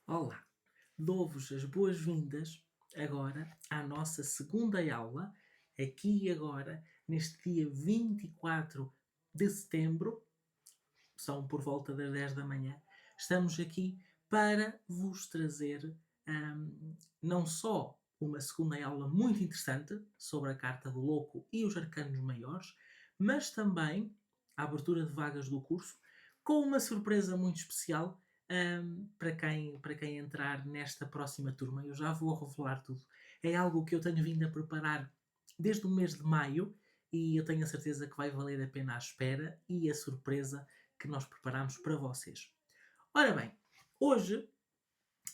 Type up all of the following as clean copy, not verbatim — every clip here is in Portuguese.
Olá, dou-vos as boas-vindas agora à nossa segunda aula, aqui e agora, neste dia 24 de setembro, são por volta das 10 da manhã. Estamos aqui para vos trazer não só uma segunda aula muito interessante sobre a Carta do Louco e os arcanos maiores, mas também a abertura de vagas do curso, com uma surpresa muito especial para quem entrar nesta próxima turma. Eu já vou revelar tudo. É algo que eu tenho vindo a preparar desde o mês de maio e eu tenho a certeza que vai valer a pena a espera e a surpresa que nós preparamos para vocês. Ora bem, hoje,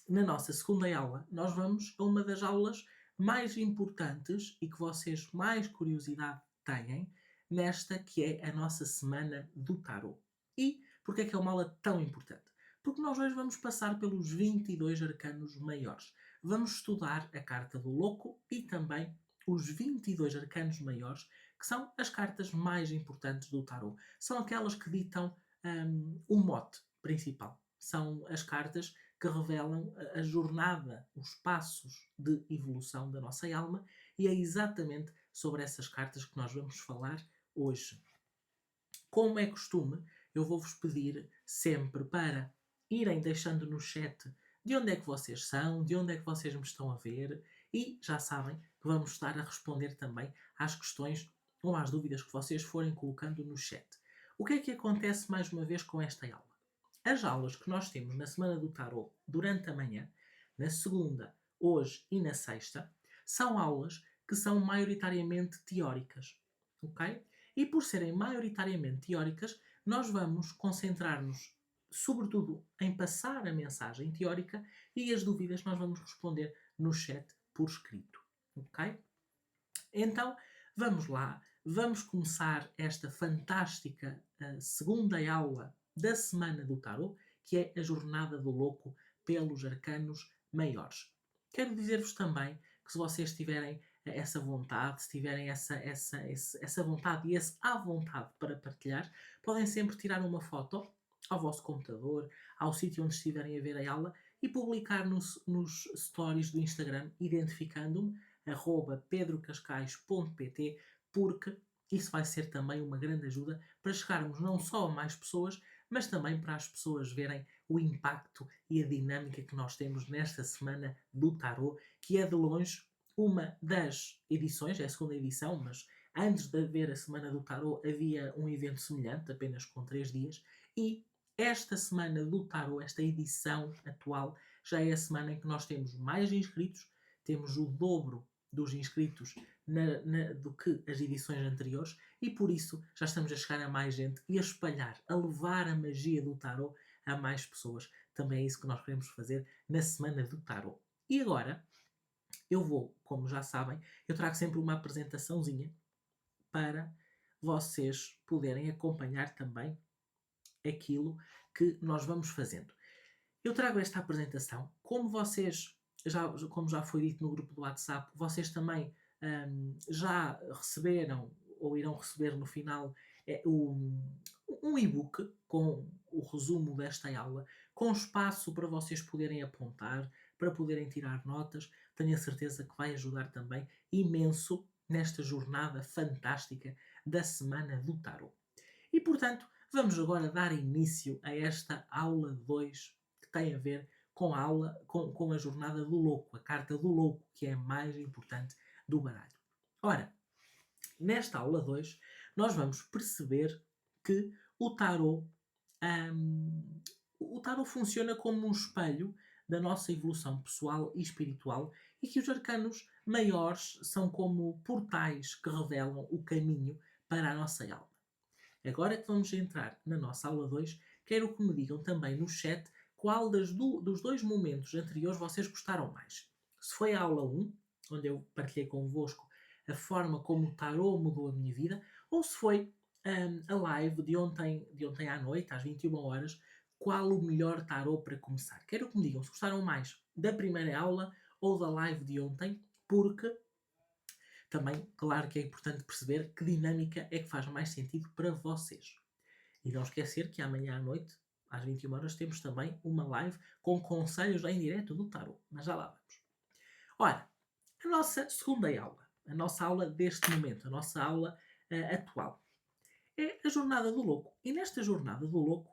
na nossa segunda aula, nós vamos a uma das aulas mais importantes e que vocês mais curiosidade têm, nesta que é a nossa semana do tarot. E porquê é que é uma aula tão importante? Porque nós hoje vamos passar pelos 22 arcanos maiores. Vamos estudar a carta do louco e também os 22 arcanos maiores, que são as cartas mais importantes do tarot. São aquelas que ditam o mote principal. São as cartas que revelam a jornada, os passos de evolução da nossa alma, e é exatamente sobre essas cartas que nós vamos falar hoje. Como é costume, eu vou-vos pedir sempre para irem deixando no chat de onde é que vocês são, de onde é que vocês me estão a ver, e já sabem que vamos estar a responder também às questões ou às dúvidas que vocês forem colocando no chat. O que é que acontece mais uma vez com esta aula? As aulas que nós temos na Semana do Tarot durante a manhã, na segunda, hoje e na sexta, são aulas que são maioritariamente teóricas, ok? E por serem maioritariamente teóricas, nós vamos concentrar-nos sobretudo em passar a mensagem teórica e as dúvidas nós vamos responder no chat por escrito, ok? Então, vamos lá, vamos começar esta fantástica segunda aula da Semana do Tarot, que é a Jornada do Louco pelos Arcanos Maiores. Quero dizer-vos também que se vocês tiverem essa vontade, se tiverem essa vontade e esse à vontade para partilhar, podem sempre tirar uma foto ao vosso computador, ao sítio onde estiverem a ver a aula e publicar nos stories do Instagram, identificando-me @pedrocascais.pt, porque isso vai ser também uma grande ajuda para chegarmos não só a mais pessoas, mas também para as pessoas verem o impacto e a dinâmica que nós temos nesta semana do Tarot, que é de longe uma das edições, é a segunda edição, mas antes de haver a Semana do Tarot havia um evento semelhante, apenas com 3 dias, e esta Semana do Tarot, esta edição atual, já é a semana em que nós temos mais inscritos, temos o dobro dos inscritos do que as edições anteriores e por isso já estamos a chegar a mais gente e a espalhar, a levar a magia do tarot a mais pessoas. Também é isso que nós queremos fazer na Semana do Tarot. E agora, eu vou, como já sabem, eu trago sempre uma apresentaçãozinha para vocês poderem acompanhar também aquilo que nós vamos fazendo. Eu trago esta apresentação, como vocês, como já foi dito no grupo do WhatsApp, vocês também já receberam ou irão receber no final um e-book com o resumo desta aula, com espaço para vocês poderem apontar, para poderem tirar notas. Tenho a certeza que vai ajudar também imenso nesta jornada fantástica da Semana do Tarot. E, portanto, vamos agora dar início a esta aula 2 que tem a ver com com a jornada do louco, a carta do louco, que é a mais importante do baralho. Ora, nesta aula 2, nós vamos perceber que o tarot, o tarot funciona como um espelho da nossa evolução pessoal e espiritual e que os arcanos maiores são como portais que revelam o caminho para a nossa alma. Agora que vamos entrar na nossa aula 2, quero que me digam também no chat qual dos dois momentos anteriores vocês gostaram mais. Se foi a aula 1, onde eu partilhei convosco a forma como o tarot mudou a minha vida, ou se foi a live de ontem à noite, às 21 horas, qual o melhor tarot para começar. Quero que me digam se gostaram mais da primeira aula ou da live de ontem, porque também, claro que é importante perceber que dinâmica é que faz mais sentido para vocês. E não esquecer que amanhã à noite às 21 horas, temos também uma live com conselhos em direto do tarot. Mas já lá vamos. Ora, a nossa segunda aula, a nossa aula deste momento, a nossa aula atual, é a Jornada do Louco. E nesta Jornada do Louco,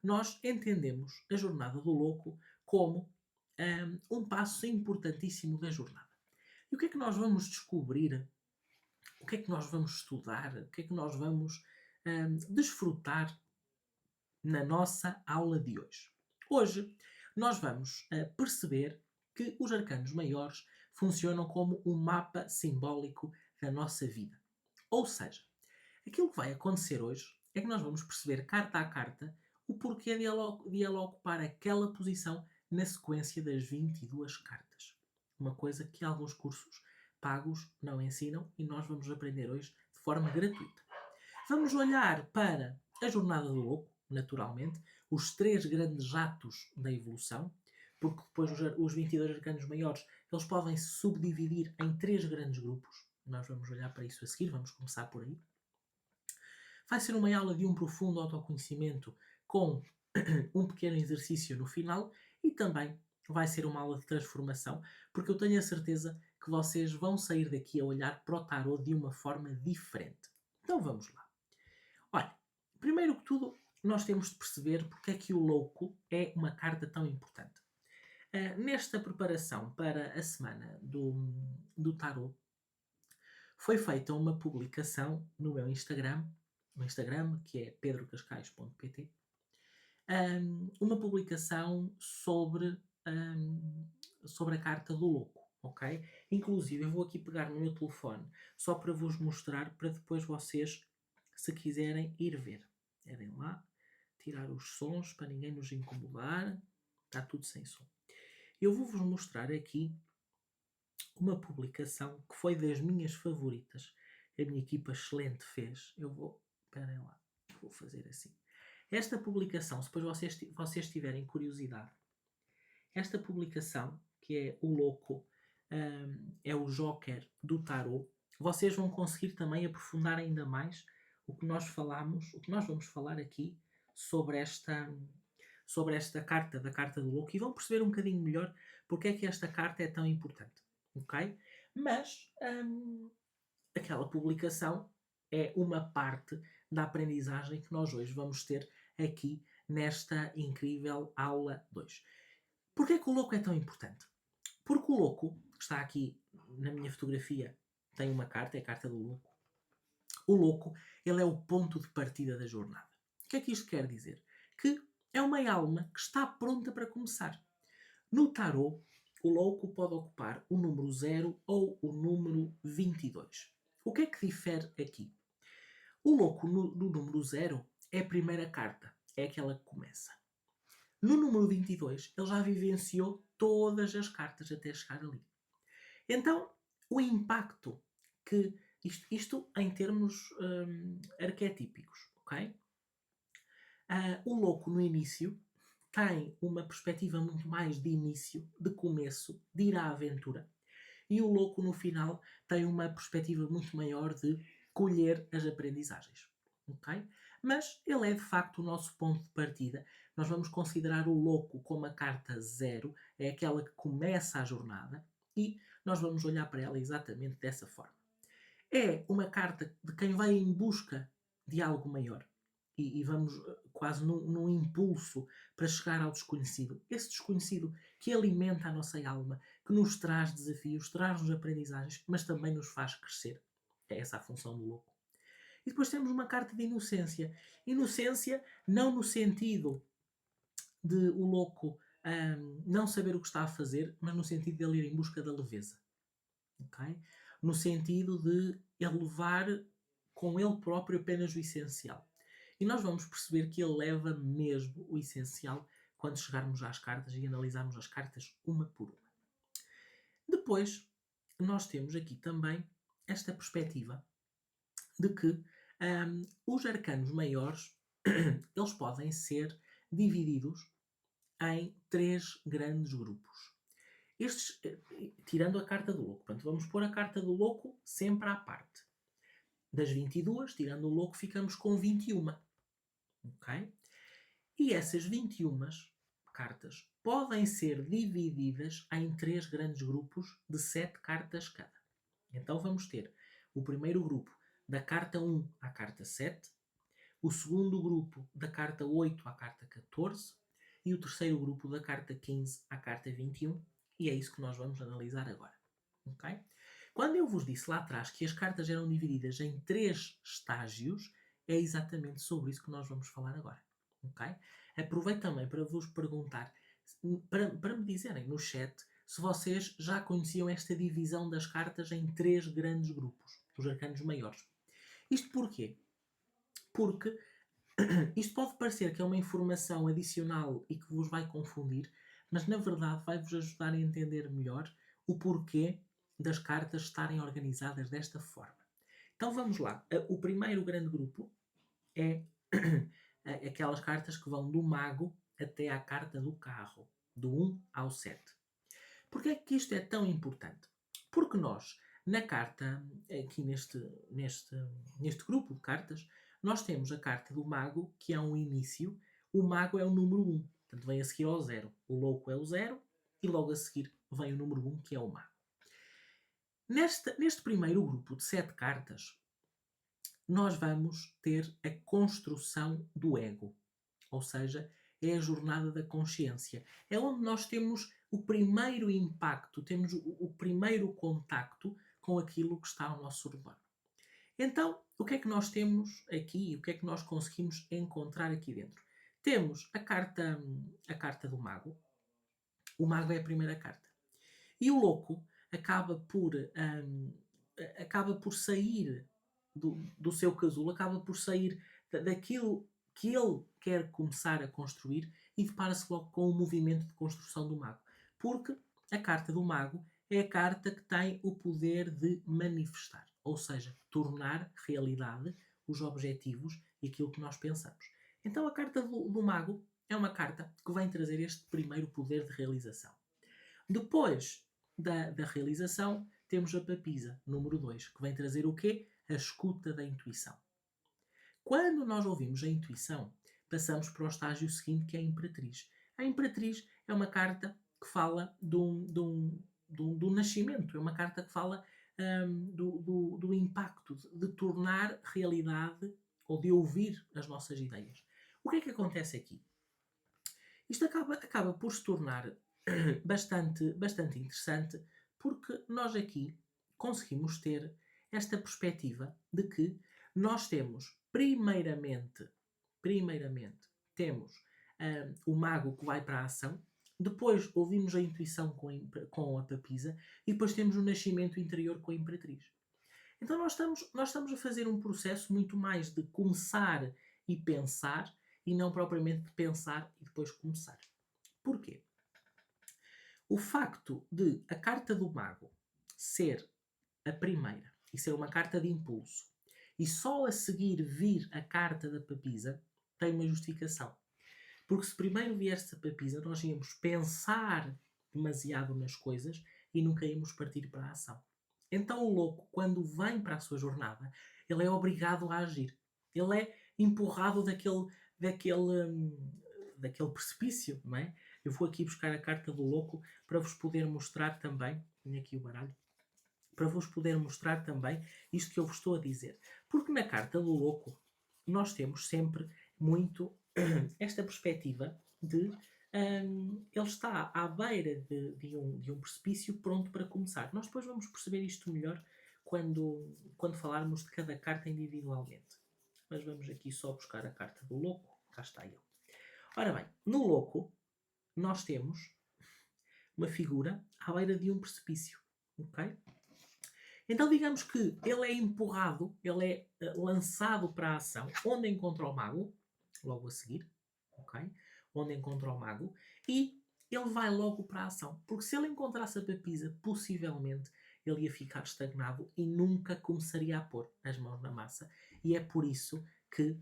nós entendemos a Jornada do Louco como um passo importantíssimo da jornada. E o que é que nós vamos descobrir? O que é que nós vamos estudar? O que é que nós vamos desfrutar na nossa aula de hoje? Hoje nós vamos perceber que os arcanos maiores funcionam como um mapa simbólico da nossa vida. Ou seja, aquilo que vai acontecer hoje é que nós vamos perceber carta a carta o porquê de ela ocupar aquela posição na sequência das 22 cartas. Uma coisa que alguns cursos pagos não ensinam e nós vamos aprender hoje de forma gratuita. Vamos olhar para a Jornada do Louco, naturalmente, os 3 grandes atos da evolução, porque depois os 22 arcanos maiores eles podem se subdividir em 3 grandes grupos. Nós vamos olhar para isso a seguir, vamos começar por aí. Vai ser uma aula de um profundo autoconhecimento com um pequeno exercício no final e também vai ser uma aula de transformação, porque eu tenho a certeza que vocês vão sair daqui a olhar para o tarot de uma forma diferente. Então vamos lá. Olha, primeiro que tudo, nós temos de perceber porque é que o louco é uma carta tão importante. Nesta preparação para a semana do tarot, foi feita uma publicação no meu Instagram, que é pedrocascais.pt, uma publicação sobre a carta do louco, ok? Inclusive, eu vou aqui pegar no meu telefone só para vos mostrar, para depois vocês, se quiserem, ir ver. Irem lá, tirar os sons para ninguém nos incomodar. Está tudo sem som. Eu vou-vos mostrar aqui uma publicação que foi das minhas favoritas. A minha equipa excelente fez. Esperem lá, vou fazer assim. Esta publicação, se depois vocês tiverem curiosidade, esta publicação, que é o louco, é o Joker do tarot, vocês vão conseguir também aprofundar ainda mais o que nós vamos falar aqui sobre esta carta, da carta do louco, e vão perceber um bocadinho melhor porque é que esta carta é tão importante, ok? Mas aquela publicação é uma parte da aprendizagem que nós hoje vamos ter aqui nesta incrível aula 2. Porquê que o louco é tão importante? Porque o louco, que está aqui na minha fotografia, tem uma carta, é a carta do louco. O louco, ele é o ponto de partida da jornada. O que é que isto quer dizer? Que é uma alma que está pronta para começar. No tarot, o louco pode ocupar o número 0 ou o número 22. O que é que difere aqui? O louco no número 0 é a primeira carta, é aquela que começa. No número 22, ele já vivenciou todas as cartas até chegar ali. Então, o impacto que... Isto em termos arquetípicos, ok? O louco no início tem uma perspectiva muito mais de início, de começo, de ir à aventura. E o louco no final tem uma perspectiva muito maior de colher as aprendizagens, ok? Mas ele é de facto o nosso ponto de partida. Nós vamos considerar o louco como a carta 0, é aquela que começa a jornada, e nós vamos olhar para ela exatamente dessa forma. É uma carta de quem vai em busca de algo maior. E vamos quase num impulso para chegar ao desconhecido. Esse desconhecido que alimenta a nossa alma, que nos traz desafios, traz-nos aprendizagens, mas também nos faz crescer. É essa a função do louco. E depois temos uma carta de inocência. Inocência não no sentido de o louco não saber o que está a fazer, mas no sentido de ele ir em busca da leveza. Okay? No sentido de ele levar com ele próprio apenas o essencial. E nós vamos perceber que ele leva mesmo o essencial quando chegarmos às cartas e analisarmos as cartas uma por uma. Depois, nós temos aqui também esta perspectiva de que os arcanos maiores eles podem ser divididos em 3 grandes grupos. Estes, tirando a carta do louco. Portanto, vamos pôr a carta do louco sempre à parte. Das 22, tirando o louco, ficamos com 21. Ok? E essas 21 cartas podem ser divididas em 3 grandes grupos de 7 cartas cada. Então vamos ter o primeiro grupo da carta 1 à carta 7, o segundo grupo da carta 8 à carta 14 e o terceiro grupo da carta 15 à carta 21, e é isso que nós vamos analisar agora. Okay? Quando eu vos disse lá atrás que as cartas eram divididas em 3 estágios, é exatamente sobre isso que nós vamos falar agora. Okay? Aproveito também para vos perguntar, para me dizerem no chat, se vocês já conheciam esta divisão das cartas em 3 grandes grupos, os arcanos maiores. Isto porquê? Porque isto pode parecer que é uma informação adicional e que vos vai confundir, mas na verdade vai-vos ajudar a entender melhor o porquê das cartas estarem organizadas desta forma. Então vamos lá. O primeiro grande grupo é aquelas cartas que vão do mago até à carta do carro, do 1 ao 7. Porquê é que isto é tão importante? Porque nós, na carta, aqui neste grupo de cartas, nós temos a carta do mago, que é um início. O mago é o número 1, portanto vem a seguir ao 0. O louco é o 0 e logo a seguir vem o número 1, que é o mago. Neste primeiro grupo de 7 cartas, nós vamos ter a construção do ego. Ou seja, é a jornada da consciência. É onde nós temos o primeiro impacto, temos o primeiro contacto com aquilo que está ao nosso redor. Então, o que é que nós temos aqui? O que é que nós conseguimos encontrar aqui dentro? Temos a carta do mago. O mago é a primeira carta. E o louco acaba por sair do seu casulo, acaba por sair daquilo que ele quer começar a construir e depara-se logo com o movimento de construção do mago. Porque a carta do mago é a carta que tem o poder de manifestar, ou seja, tornar realidade os objetivos e aquilo que nós pensamos. Então a carta do mago é uma carta que vem trazer este primeiro poder de realização. Depois da realização, temos a papisa, número 2, que vem trazer o quê? A escuta da intuição. Quando nós ouvimos a intuição, passamos para o estágio seguinte, que é a imperatriz. A imperatriz é uma carta que fala do nascimento, é uma carta que fala do impacto, de tornar realidade ou de ouvir as nossas ideias. O que é que acontece aqui? Isto acaba por se tornar bastante interessante, porque nós aqui conseguimos ter esta perspectiva de que nós temos, primeiramente temos o mago que vai para a ação, depois ouvimos a intuição com a papisa e depois temos o nascimento interior com a imperatriz. Então nós estamos a fazer um processo muito mais de começar e pensar e não propriamente de pensar e depois começar. Porquê? O facto de a carta do mago ser a primeira e ser uma carta de impulso e só a seguir vir a carta da papisa tem uma justificação. Porque se primeiro viesse a papisa, nós íamos pensar demasiado nas coisas e nunca íamos partir para a ação. Então o louco, quando vem para a sua jornada, ele é obrigado a agir. Ele é empurrado daquele precipício, não é? Eu vou aqui buscar a carta do louco para vos poder mostrar também, tenho aqui o baralho, para vos poder mostrar também isto que eu vos estou a dizer. Porque na carta do louco nós temos sempre muito esta perspectiva de ele está à beira de um precipício pronto para começar. Nós depois vamos perceber isto melhor quando falarmos de cada carta individualmente. Mas vamos aqui só buscar a carta do louco. Cá está ele. Ora bem, no louco nós temos uma figura à beira de um precipício. Ok? Então digamos que ele é empurrado, ele é lançado para a ação, onde encontra o mago, logo a seguir, ok? Onde encontra o mago, e ele vai logo para a ação. Porque se ele encontrasse a papisa, possivelmente ele ia ficar estagnado e nunca começaria a pôr as mãos na massa. E é por isso que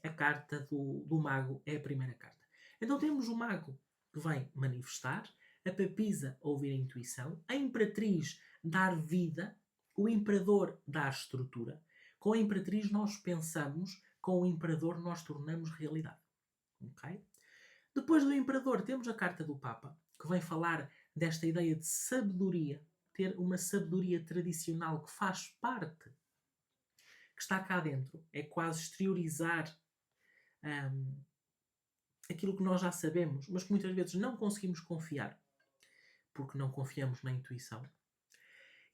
a carta do mago é a primeira carta. Então temos o mago que vem manifestar, a papisa ouvir a intuição, a imperatriz dar vida, o imperador dar estrutura. Com a imperatriz nós pensamos, com o imperador nós tornamos realidade. ok? Depois do Imperador temos a carta do Papa, que vem falar desta ideia de sabedoria, ter uma sabedoria tradicional que faz parte, que está cá dentro, é quase exteriorizar aquilo que nós já sabemos, mas que muitas vezes não conseguimos confiar, porque não confiamos na intuição.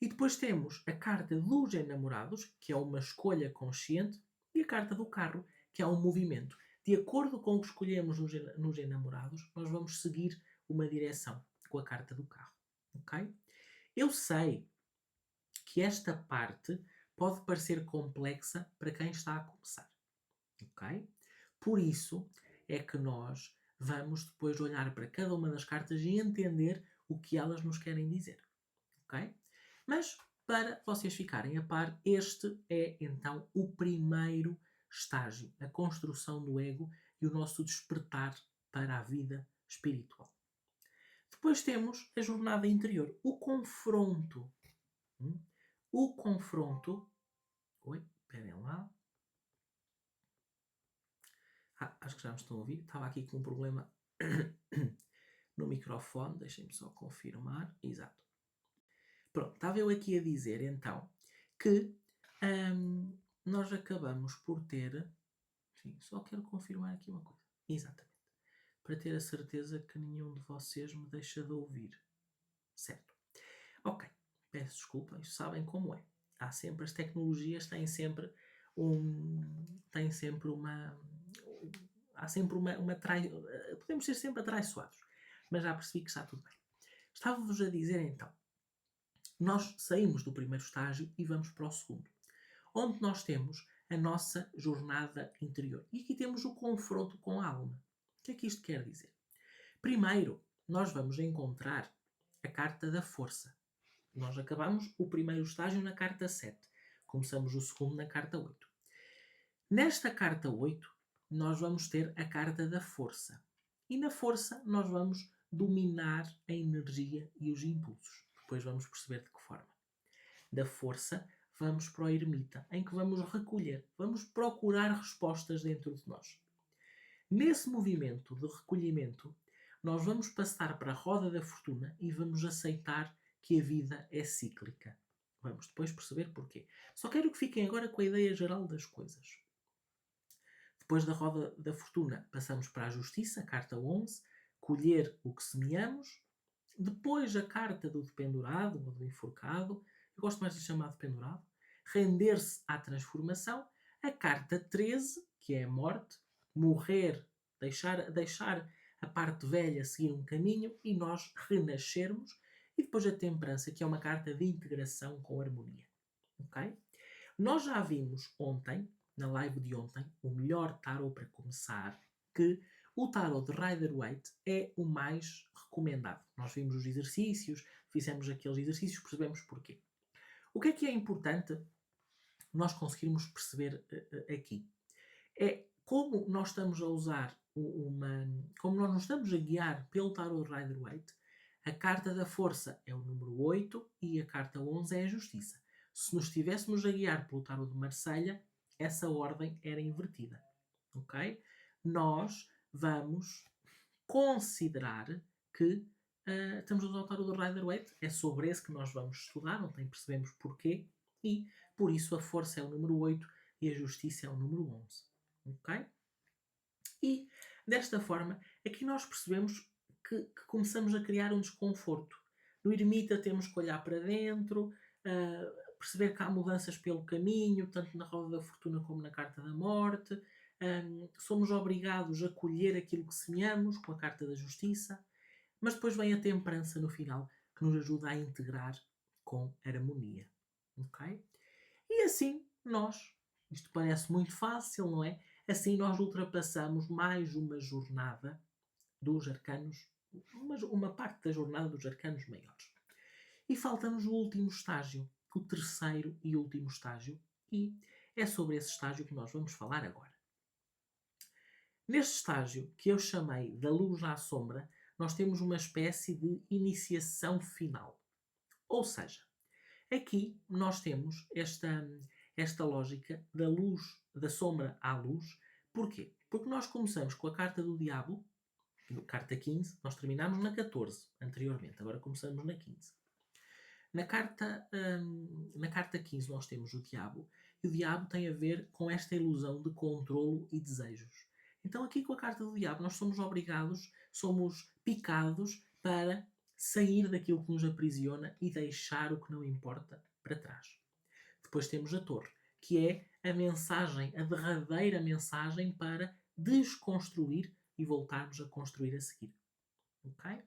E depois temos a carta dos enamorados, que é uma escolha consciente, e a carta do carro, que é um movimento. De acordo com o que escolhemos nos enamorados, nós vamos seguir uma direção com a carta do carro. Ok? Eu sei que esta parte pode parecer complexa para quem está a começar. Ok? Por isso é que nós vamos depois olhar para cada uma das cartas e entender o que elas nos querem dizer. Ok? Mas, para vocês ficarem a par, este é então o primeiro estágio, a construção do ego e o nosso despertar para a vida espiritual. Depois temos a jornada interior, o confronto. O confronto. Oi, esperem lá. Acho que já me estão a ouvir. Estava aqui com um problema no microfone. Deixem-me só confirmar. Exato. Pronto, estava eu aqui a dizer então que nós acabamos por ter. Enfim, só quero confirmar aqui uma coisa. Exatamente. Para ter a certeza que nenhum de vocês me deixa de ouvir. Certo. Ok. Peço desculpa, sabem como é. Há sempre, as tecnologias têm sempre há sempre podemos ser sempre atraiçoados, mas já percebi que está tudo bem. Estava-vos a dizer então, nós saímos do primeiro estágio e vamos para o segundo, onde nós temos a nossa jornada interior. E aqui temos o confronto com a alma. O que é que isto quer dizer? Primeiro, nós vamos encontrar a carta da força. Nós acabamos o primeiro estágio na carta 7. Começamos o segundo na carta 8. Nesta carta 8, nós vamos ter a carta da força. E na força, nós vamos dominar a energia e os impulsos. Depois vamos perceber de que forma. Da força, vamos para o ermita, em que vamos recolher, vamos procurar respostas dentro de nós. Nesse movimento de recolhimento, nós vamos passar para a roda da fortuna e vamos aceitar que a vida é cíclica. Vamos depois perceber porquê. Só quero que fiquem agora com a ideia geral das coisas. Depois da roda da fortuna, passamos para a justiça, carta 11, colher o que semeamos. Depois a carta do dependurado ou do enforcado, eu gosto mais de chamar dependurado, render-se à transformação. A carta 13, que é a morte, morrer, deixar a parte velha seguir um caminho e nós renascermos. E depois a temperança, que é uma carta de integração com harmonia. Ok? Nós já vimos ontem, na live de ontem, o melhor tarot para começar, que o tarot de Rider-Waite é o mais recomendado. Nós vimos os exercícios, fizemos aqueles exercícios, percebemos porquê. O que é importante nós conseguirmos perceber aqui? É como nós estamos a usar como nós nos estamos a guiar pelo tarot de Rider-Waite. A carta da força é o número 8 e a carta 11 é a justiça. Se nos estivéssemos a guiar pelo tarot de Marselha, essa ordem era invertida. Ok? Nós vamos considerar que estamos a usar o tarot do Rider-Waite. É sobre esse que nós vamos estudar, ontem percebemos porquê, e por isso a força é o número 8 e a justiça é o número 11. Ok? E desta forma, aqui nós percebemos que começamos a criar um desconforto. No ermita temos que olhar para dentro, perceber que há mudanças pelo caminho, tanto na roda da fortuna como na carta da morte. Somos obrigados a colher aquilo que semeamos com a carta da justiça, mas depois vem a temperança no final, que nos ajuda a integrar com harmonia. Ok? E assim isto parece muito fácil, não é? Assim nós ultrapassamos mais uma jornada dos arcanos, uma parte da jornada dos arcanos maiores. E falta-nos o último estágio, o terceiro e último estágio, e é sobre esse estágio que nós vamos falar agora. Neste estágio, que eu chamei da luz à sombra, nós temos uma espécie de iniciação final. Ou seja, aqui nós temos esta lógica da luz, da sombra à luz. Porquê? Porque nós começamos com a carta do diabo, carta 15, nós terminámos na 14 anteriormente, agora começamos na 15. Na carta 15 nós temos o diabo, e o diabo tem a ver com esta ilusão de controlo e desejos. Então aqui com a carta do diabo nós somos obrigados, somos picados para sair daquilo que nos aprisiona e deixar o que não importa para trás. Depois temos a torre, que é a mensagem, a derradeira mensagem para desconstruir e voltarmos a construir a seguir. Okay?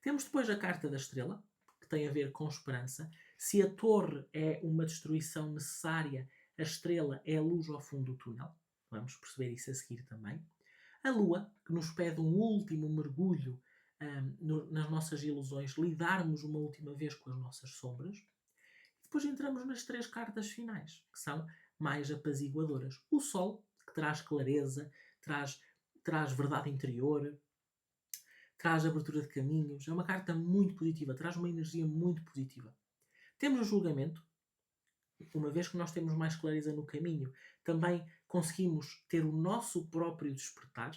Temos depois a carta da estrela, que tem a ver com esperança. Se a torre é uma destruição necessária, a estrela é a luz ao fundo do túnel. Vamos perceber isso a seguir também. A lua, que nos pede um último mergulho nas nossas ilusões, lidarmos uma última vez com as nossas sombras. Depois entramos nas 3 cartas finais, que são mais apaziguadoras. O sol, que traz clareza, traz verdade interior, traz abertura de caminhos. É uma carta muito positiva, traz uma energia muito positiva. Temos o julgamento. Uma vez que nós temos mais clareza no caminho, também conseguimos ter o nosso próprio despertar.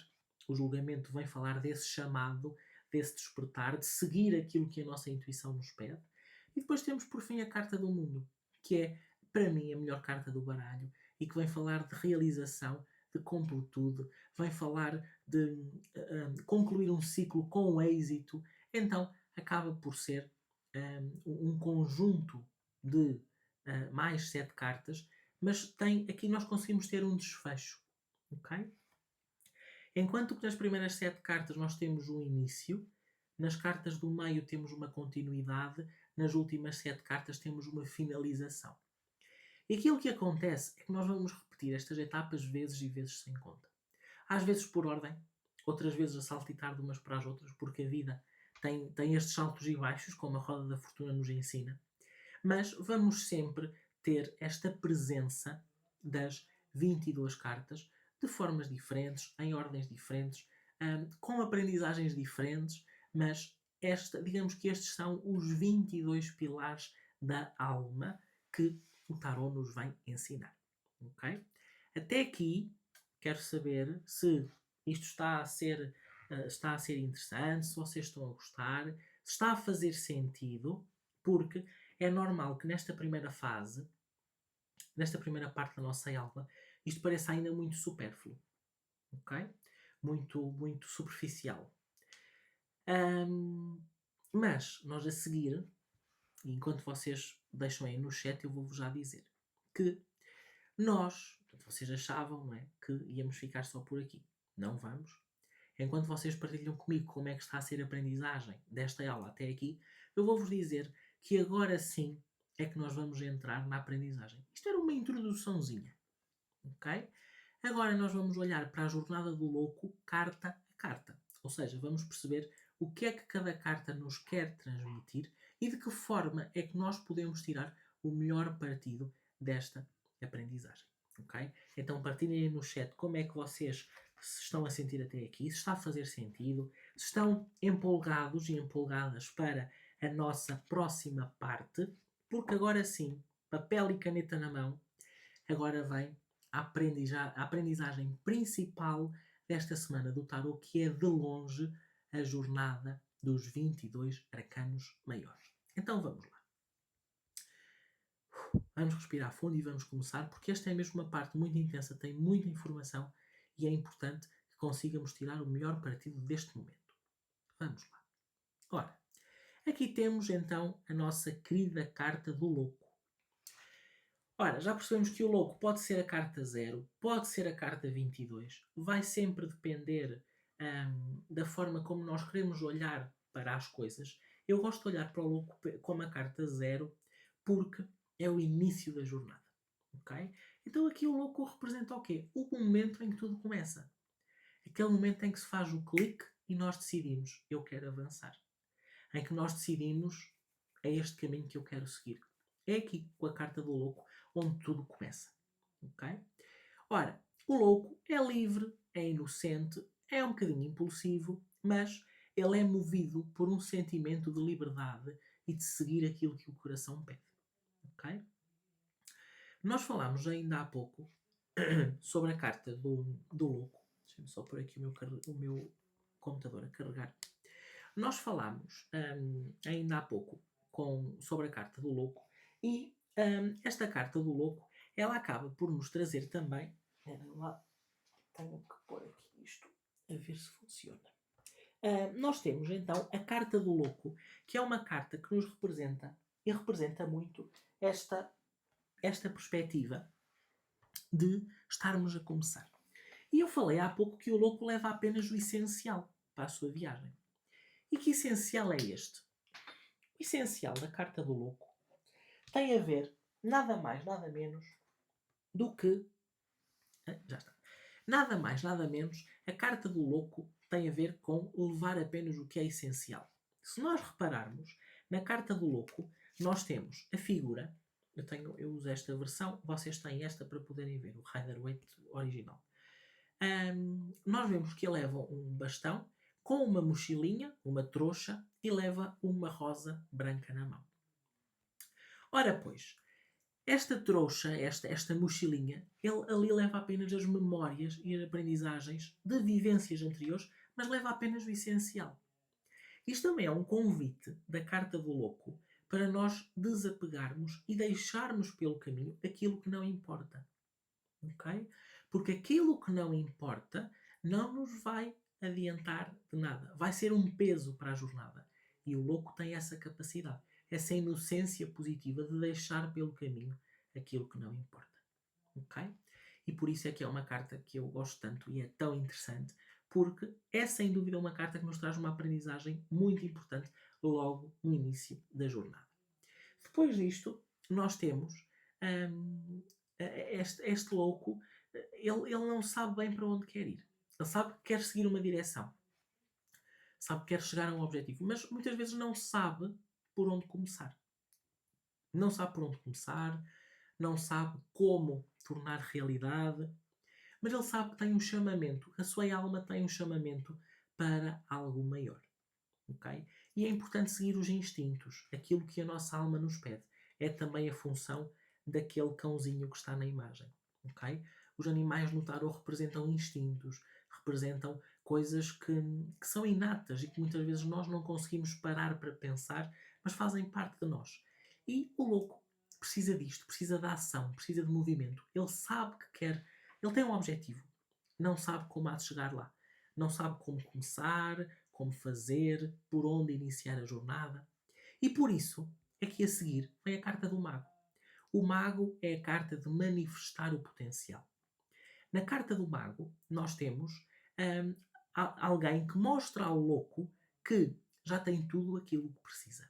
O julgamento vem falar desse chamado, desse despertar, de seguir aquilo que a nossa intuição nos pede. E depois temos, por fim, a carta do mundo, que é, para mim, a melhor carta do baralho e que vem falar de realização, de completude, vem falar de concluir um ciclo com êxito. Então, acaba por ser um conjunto de mais 7 cartas, mas aqui nós conseguimos ter um desfecho. Okay? Enquanto que nas primeiras 7 cartas nós temos um início, nas cartas do meio temos uma continuidade, nas últimas 7 cartas temos uma finalização. E aquilo que acontece é que nós vamos repetir estas etapas vezes e vezes sem conta. Às vezes por ordem, outras vezes a saltitar de umas para as outras, porque a vida tem estes saltos e baixos, como a roda da fortuna nos ensina. Mas vamos sempre ter esta presença das 22 cartas de formas diferentes, em ordens diferentes, com aprendizagens diferentes, mas digamos que estes são os 22 pilares da alma que o tarot nos vem ensinar. Okay? Até aqui, quero saber se isto está a ser interessante, se vocês estão a gostar, se está a fazer sentido, porque é normal que nesta primeira fase, nesta primeira parte da nossa aula, isto pareça ainda muito supérfluo. Ok? Muito superficial. Mas nós a seguir, enquanto vocês deixam aí no chat, eu vou-vos já dizer que vocês achavam, não é, que íamos ficar só por aqui. Não vamos. Enquanto vocês partilham comigo como é que está a ser a aprendizagem desta aula até aqui, eu vou-vos dizer que agora sim é que nós vamos entrar na aprendizagem. Isto era uma introduçãozinha. Ok? Agora nós vamos olhar para a jornada do louco carta a carta. Ou seja, vamos perceber o que é que cada carta nos quer transmitir e de que forma é que nós podemos tirar o melhor partido desta aprendizagem. Ok? Então partilhem aí no chat como é que vocês se estão a sentir até aqui, se está a fazer sentido, se estão empolgados e empolgadas para a nossa próxima parte, porque agora sim, papel e caneta na mão, agora vem a aprendizagem principal desta semana do tarot, que é de longe a jornada dos 22 arcanos maiores. Então vamos lá. Vamos respirar fundo e vamos começar, porque esta é mesmo uma parte muito intensa, tem muita informação e é importante que consigamos tirar o melhor partido deste momento. Vamos lá. Ora, aqui temos então a nossa querida carta do louco. Ora, já percebemos que o louco pode ser a carta 0, pode ser a carta 22, vai sempre depender da forma como nós queremos olhar para as coisas. Eu gosto de olhar para o louco como a carta 0 porque é o início da jornada. Okay? Então aqui o louco representa o quê? O momento em que tudo começa. Aquele momento em que se faz o clique e nós decidimos, eu quero avançar. Em que nós decidimos, é este caminho que eu quero seguir. É aqui, com a carta do louco, onde tudo começa. Ok? Ora, o louco é livre, é inocente, é um bocadinho impulsivo, mas ele é movido por um sentimento de liberdade e de seguir aquilo que o coração pede. Ok? Nós falámos ainda há pouco sobre a carta do louco Deixa-me só pôr aqui o meu computador a carregar. Nós falámos ainda há pouco sobre a carta do louco e esta carta do louco ela acaba por nos trazer também. Lá, tenho que pôr aqui isto a ver se funciona. Nós temos então a carta do louco, que é uma carta que nos representa e representa muito esta perspectiva de estarmos a começar. E eu falei há pouco que o louco leva apenas o essencial para a sua viagem. E que essencial é este? O essencial da carta do louco tem a ver nada mais, nada menos do que... já está. Nada mais, nada menos, a carta do louco tem a ver com levar apenas o que é essencial. Se nós repararmos, na carta do louco, nós temos a figura, eu uso esta versão, vocês têm esta para poderem ver, o Rider-Waite original. Nós vemos que ele leva um bastão com uma mochilinha, uma trouxa, e leva uma rosa branca na mão. Ora pois, esta trouxa, esta mochilinha, ele ali leva apenas as memórias e as aprendizagens de vivências anteriores, mas leva apenas o essencial. Isto também é um convite da carta do louco para nós desapegarmos e deixarmos pelo caminho aquilo que não importa. Ok? Porque aquilo que não importa não nos vai adiantar de nada. Vai ser um peso para a jornada. E o louco tem essa capacidade, essa inocência positiva de deixar pelo caminho aquilo que não importa. Ok? E por isso é que é uma carta que eu gosto tanto e é tão interessante, porque é sem dúvida uma carta que nos traz uma aprendizagem muito importante logo no início da jornada. Depois disto, nós temos este louco, ele não sabe bem para onde quer ir. Ele sabe que quer seguir uma direção. Sabe que quer chegar a um objetivo. Mas muitas vezes não sabe por onde começar. Não sabe por onde começar. Não sabe como tornar realidade. Mas ele sabe que tem um chamamento. A sua alma tem um chamamento para algo maior. Okay? E é importante seguir os instintos. Aquilo que a nossa alma nos pede. É também a função daquele cãozinho que está na imagem. Okay? Os animais no tarot representam instintos, representam coisas que são inatas e que muitas vezes nós não conseguimos parar para pensar, mas fazem parte de nós. E o louco precisa disto, precisa da ação, precisa de movimento. Ele sabe que quer, ele tem um objetivo, não sabe como há de chegar lá, não sabe como começar, como fazer, por onde iniciar a jornada. E por isso é que a seguir vem a carta do mago. O mago é a carta de manifestar o potencial. Na carta do mago, nós temos alguém que mostra ao louco que já tem tudo aquilo que precisa.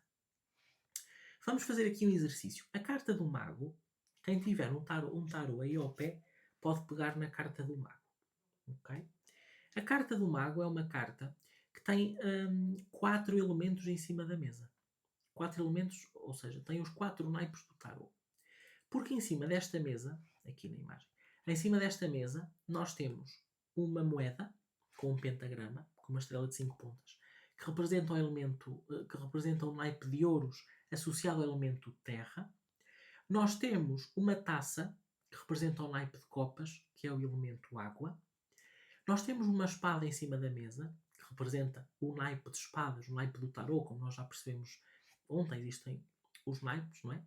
Vamos fazer aqui um exercício. A carta do mago, quem tiver um tarô aí ao pé, pode pegar na carta do mago. Okay? A carta do mago é uma carta que tem 4 elementos em cima da mesa. 4 elementos, ou seja, tem os 4 naipes do tarô. Porque em cima desta mesa, aqui na imagem, em cima desta mesa, nós temos uma moeda com um pentagrama, com uma estrela de 5 pontas, que representa um naipe de ouros associado ao elemento terra. Nós temos uma taça, que representa o naipe de copas, que é o elemento água. Nós temos uma espada em cima da mesa, que representa o naipe de espadas, o naipe do tarô, como nós já percebemos ontem, existem os naipes, não é?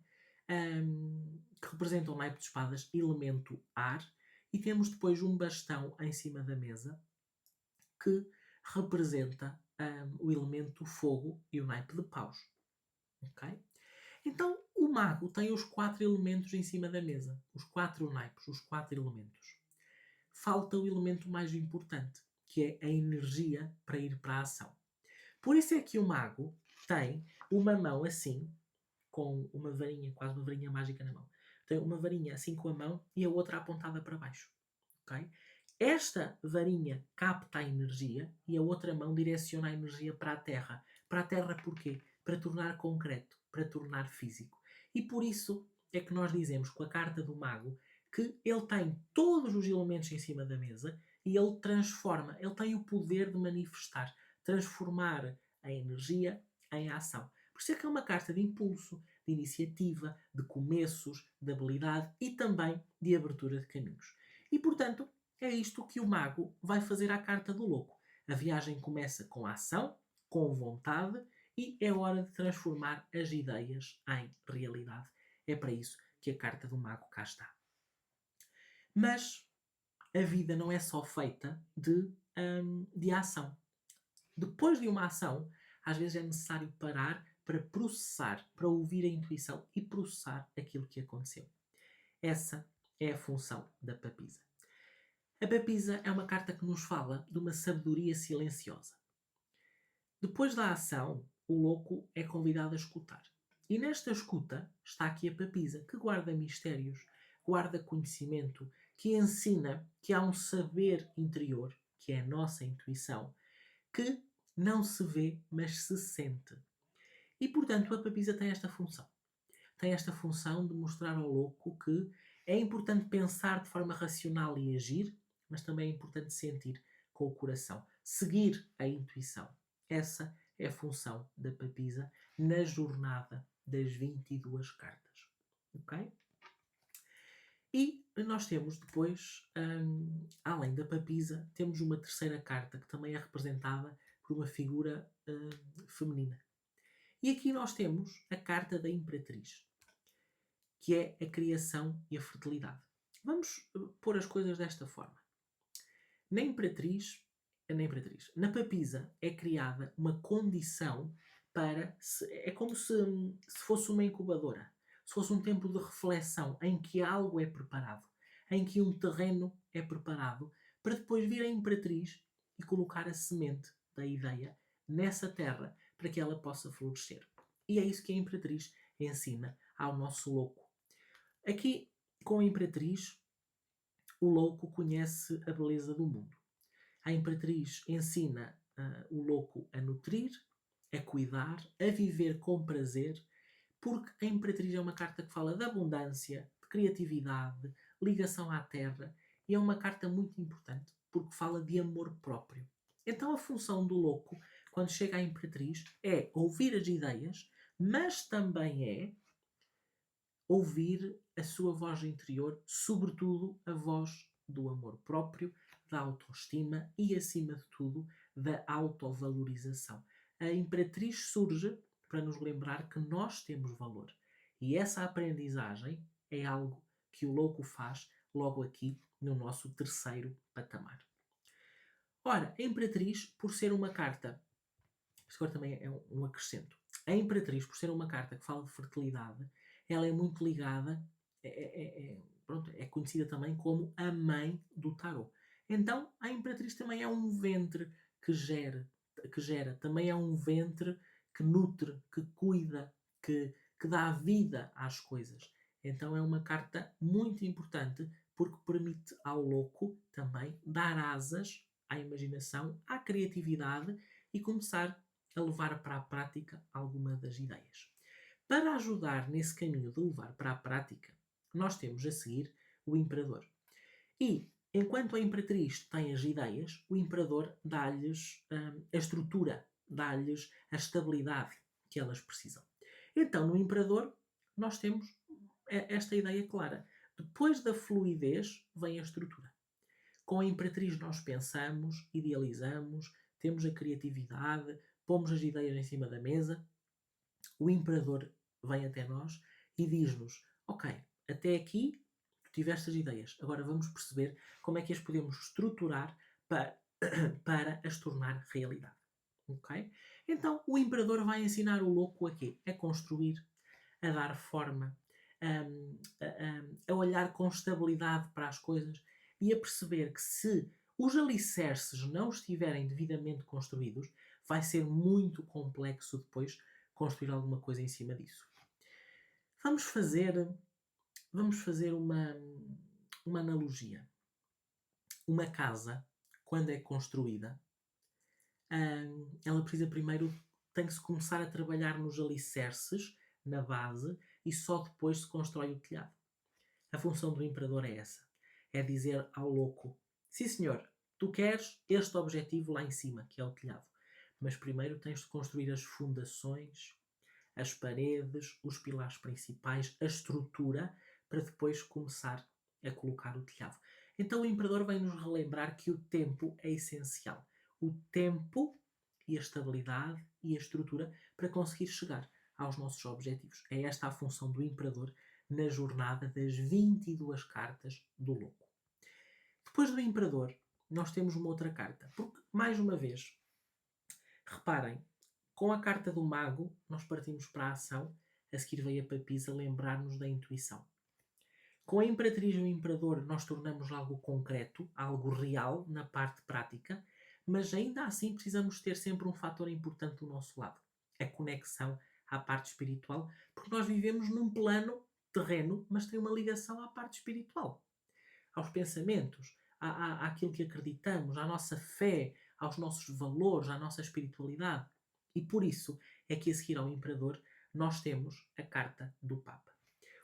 Que representam o naipe de espadas, elemento ar, e temos depois um bastão em cima da mesa que representa o elemento fogo e o naipe de paus. Okay? Então o mago tem os 4 elementos em cima da mesa, os 4 naipes, os 4 elementos. Falta o elemento mais importante, que é a energia para ir para a ação. Por isso é que o mago tem uma mão assim, com uma varinha, quase uma varinha mágica na mão. Tem uma varinha assim com a mão e a outra apontada para baixo. Okay? Esta varinha capta a energia e a outra mão direciona a energia para a Terra. Para a Terra porquê? Para tornar concreto, para tornar físico. E por isso é que nós dizemos com a carta do mago que ele tem todos os elementos em cima da mesa e ele transforma, ele tem o poder de manifestar, transformar a energia em ação. Por isso é que é uma carta de impulso, de iniciativa, de começos, de habilidade e também de abertura de caminhos. E, portanto, é isto que o mago vai fazer à carta do louco. A viagem começa com ação, com vontade, e é hora de transformar as ideias em realidade. É para isso que a carta do mago cá está. Mas a vida não é só feita de ação. Depois de uma ação, às vezes é necessário parar para processar, para ouvir a intuição e processar aquilo que aconteceu. Essa é a função da papisa. A papisa é uma carta que nos fala de uma sabedoria silenciosa. Depois da ação, o louco é convidado a escutar. E nesta escuta está aqui a papisa, que guarda mistérios, guarda conhecimento, que ensina que há um saber interior, que é a nossa intuição, que não se vê, mas se sente. E, portanto, a papisa tem esta função. Tem esta função de mostrar ao louco que é importante pensar de forma racional e agir, mas também é importante sentir com o coração. Seguir a intuição. Essa é a função da papisa na jornada das 22 cartas. Ok? E nós temos depois, além da papisa, temos uma terceira carta que também é representada por uma figura feminina. E aqui nós temos a carta da Imperatriz, que é a criação e a fertilidade. Vamos pôr as coisas desta forma. Na papisa é criada uma condição para... É como se fosse uma incubadora. Se fosse um tempo de reflexão em que algo é preparado, em que um terreno é preparado, para depois vir a Imperatriz e colocar a semente da ideia nessa terra para que ela possa florescer. E é isso que a Imperatriz ensina ao nosso louco. Aqui, com a Imperatriz, o louco conhece a beleza do mundo. A Imperatriz ensina o louco a nutrir, a cuidar, a viver com prazer, porque a Imperatriz é uma carta que fala de abundância, de criatividade, ligação à terra, e é uma carta muito importante, porque fala de amor próprio. Então a função do louco, quando chega à Imperatriz, é ouvir as ideias, mas também é ouvir a sua voz interior, sobretudo a voz do amor próprio, da autoestima e, acima de tudo, da autovalorização. A Imperatriz surge para nos lembrar que nós temos valor. E essa aprendizagem é algo que o louco faz logo aqui no nosso terceiro patamar. Ora, a Imperatriz, por ser uma carta, isto agora também é um acrescento, a Imperatriz, por ser uma carta que fala de fertilidade, ela é muito ligada, é conhecida também como a mãe do tarot. Então, a Imperatriz também é um ventre que gera, também é um ventre que nutre, que cuida, que dá vida às coisas. Então é uma carta muito importante porque permite ao louco também dar asas à imaginação, à criatividade e começar a levar para a prática alguma das ideias. Para ajudar nesse caminho de levar para a prática, nós temos a seguir o Imperador. E, enquanto a Imperatriz tem as ideias, o Imperador dá-lhes a estrutura, dá-lhes a estabilidade que elas precisam. Então, no Imperador, nós temos esta ideia clara. Depois da fluidez, vem a estrutura. Com a Imperatriz nós pensamos, idealizamos, temos a criatividade, pomos as ideias em cima da mesa. O Imperador vem até nós e diz-nos: ok, até aqui tu tiveste as ideias, agora vamos perceber como é que as podemos estruturar para as tornar realidade. Ok? Então o Imperador vai ensinar o louco a quê? A construir, a dar forma, a olhar com estabilidade para as coisas e a perceber que se os alicerces não estiverem devidamente construídos, vai ser muito complexo depois construir alguma coisa em cima disso. Vamos fazer uma analogia. Uma casa, quando é construída, ela precisa primeiro, tem que se começar a trabalhar nos alicerces, na base, e só depois se constrói o telhado. A função do Imperador é essa. É dizer ao louco: sim senhor, tu queres este objetivo lá em cima, que é o telhado. Mas primeiro tens de construir as fundações, as paredes, os pilares principais, a estrutura, para depois começar a colocar o telhado. Então o Imperador vem-nos relembrar que o tempo é essencial. O tempo e a estabilidade e a estrutura para conseguir chegar aos nossos objetivos. É esta a função do Imperador na jornada das 22 cartas do Louco. Depois do Imperador, nós temos uma outra carta. Porque, mais uma vez, reparem, com a carta do Mago, nós partimos para a ação, a seguir veio a Papisa lembrar-nos da intuição. Com a Imperatriz e o Imperador, nós tornamos algo concreto, algo real, na parte prática, mas ainda assim precisamos ter sempre um fator importante do nosso lado. A conexão à parte espiritual, porque nós vivemos num plano terreno, mas tem uma ligação à parte espiritual. Aos pensamentos, àquilo que acreditamos, à nossa fé, aos nossos valores, à nossa espiritualidade. E por isso é que a seguir ao Imperador nós temos a carta do Papa.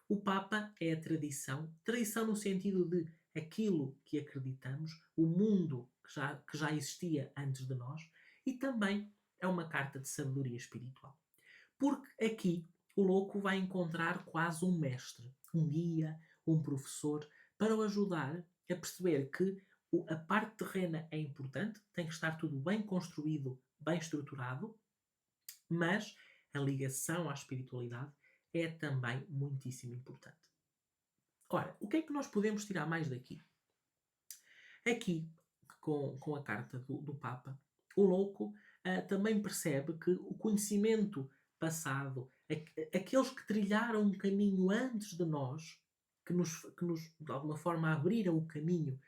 O Papa é a tradição no sentido de aquilo que acreditamos, o mundo que já existia antes de nós, e também é uma carta de sabedoria espiritual. Porque aqui o louco vai encontrar quase um mestre, um guia, um professor, para o ajudar a perceber que a parte terrena é importante, tem que estar tudo bem construído, bem estruturado, mas a ligação à espiritualidade é também muitíssimo importante. Ora, o que é que nós podemos tirar mais daqui? Aqui, com a carta do Papa, o louco também percebe que o conhecimento passado, aqueles que trilharam um caminho antes de nós, que nos de alguma forma abriram o caminho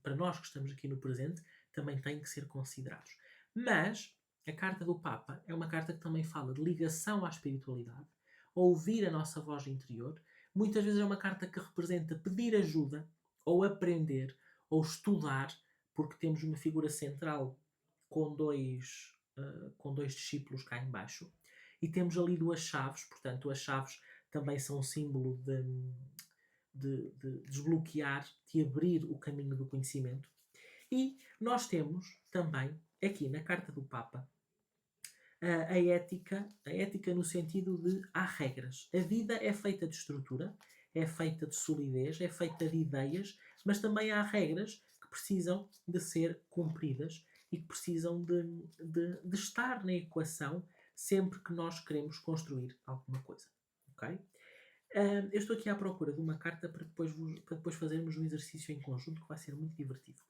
para nós que estamos aqui no presente, também têm que ser considerados. Mas a carta do Papa é uma carta que também fala de ligação à espiritualidade, ouvir a nossa voz interior. Muitas vezes é uma carta que representa pedir ajuda, ou aprender, ou estudar, porque temos uma figura central com dois discípulos cá em baixo. E temos ali duas chaves, portanto as chaves também são um símbolo de desbloquear, de abrir o caminho do conhecimento. E nós temos também, aqui na carta do Papa, a ética no sentido de há regras. A vida é feita de estrutura, é feita de solidez, é feita de ideias, mas também há regras que precisam de ser cumpridas e que precisam de estar na equação sempre que nós queremos construir alguma coisa. Okay? Eu estou aqui à procura de uma carta para depois fazermos um exercício em conjunto que vai ser muito divertido.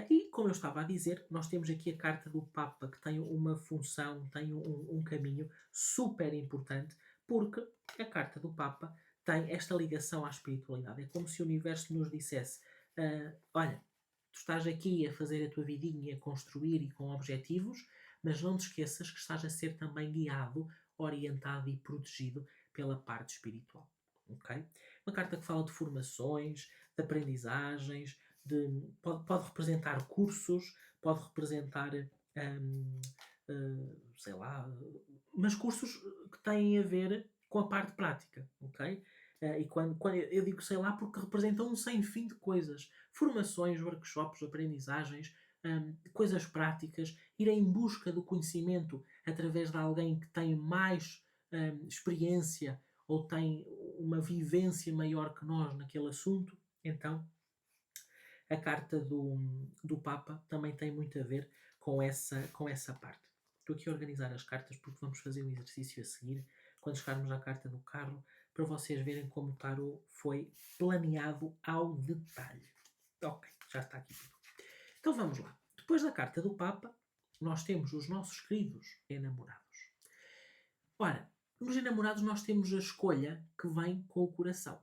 E, como eu estava a dizer, nós temos aqui a carta do Papa, que tem uma função, tem um caminho super importante, porque a carta do Papa tem esta ligação à espiritualidade. É como se o universo nos dissesse, olha, tu estás aqui a fazer a tua vidinha, a construir e com objetivos, mas não te esqueças que estás a ser também guiado, orientado e protegido pela parte espiritual. Okay? Uma carta que fala de formações, de aprendizagens, pode representar cursos, pode representar, sei lá, mas cursos que têm a ver com a parte prática, ok? E quando eu digo sei lá porque representam um sem fim de coisas. Formações, workshops, aprendizagens, coisas práticas, ir em busca do conhecimento através de alguém que tem mais experiência ou tem uma vivência maior que nós naquele assunto. Então, a carta do Papa também tem muito a ver com essa parte. Estou aqui a organizar as cartas porque vamos fazer um exercício a seguir, quando chegarmos à carta do carro, para vocês verem como o tarot foi planeado ao detalhe. Ok, já está aqui tudo. Então vamos lá. Depois da carta do Papa, nós temos os nossos queridos enamorados. Ora, nos enamorados nós temos a escolha que vem com o coração.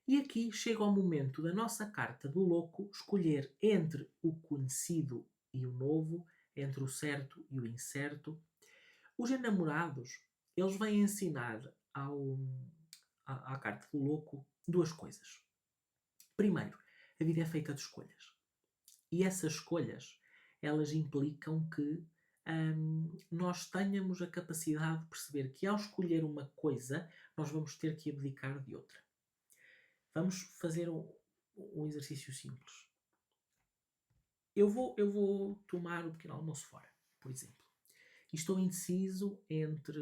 E aqui chega o momento da nossa carta do louco escolher entre o conhecido e o novo, entre o certo e o incerto. Os enamorados, eles vêm ensinar à carta do louco duas coisas. Primeiro, a vida é feita de escolhas. E essas escolhas, elas implicam que nós tenhamos a capacidade de perceber que ao escolher uma coisa, nós vamos ter que abdicar de outra. Vamos fazer um exercício simples. Eu vou tomar o pequeno almoço fora, por exemplo. E estou indeciso entre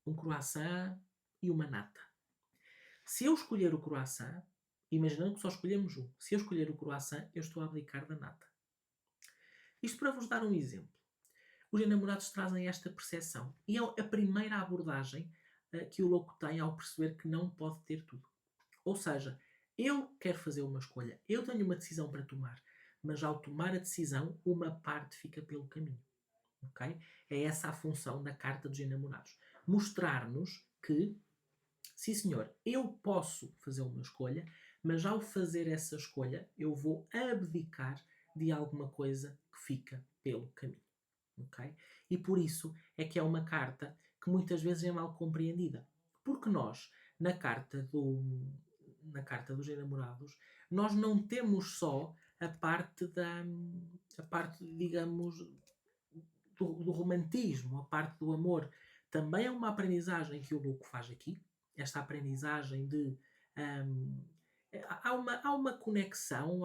um croissant e uma nata. Se eu escolher o croissant, Imaginando que só escolhemos um. Se eu escolher o croissant, eu estou a abdicar da nata. Isto para vos dar um exemplo. Os enamorados trazem esta percepção. E é a primeira abordagem que o louco tem ao perceber que não pode ter tudo. Ou seja, eu quero fazer uma escolha, eu tenho uma decisão para tomar, mas ao tomar a decisão, uma parte fica pelo caminho. Okay? É essa a função da carta dos enamorados. Mostrar-nos que, sim senhor, eu posso fazer uma escolha, mas ao fazer essa escolha, eu vou abdicar de alguma coisa que fica pelo caminho. Okay? E por isso é que é uma carta que muitas vezes é mal compreendida. Porque nós, na carta dos enamorados, nós não temos só a parte digamos, do romantismo, a parte do amor. Também é uma aprendizagem que o Luco faz aqui. Esta aprendizagem de... há uma conexão,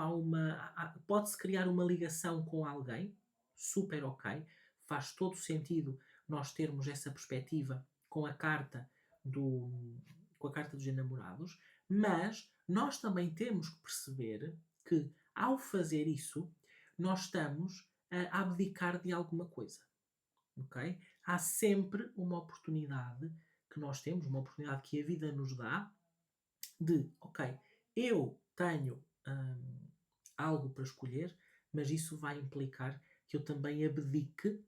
pode-se criar uma ligação com alguém, super ok, faz todo sentido nós termos essa perspectiva com a carta dos enamorados, mas nós também temos que perceber que ao fazer isso nós estamos a abdicar de alguma coisa, ok? Há sempre uma oportunidade que nós temos, uma oportunidade que a vida nos dá de, ok, eu tenho algo para escolher, mas isso vai implicar que eu também abdique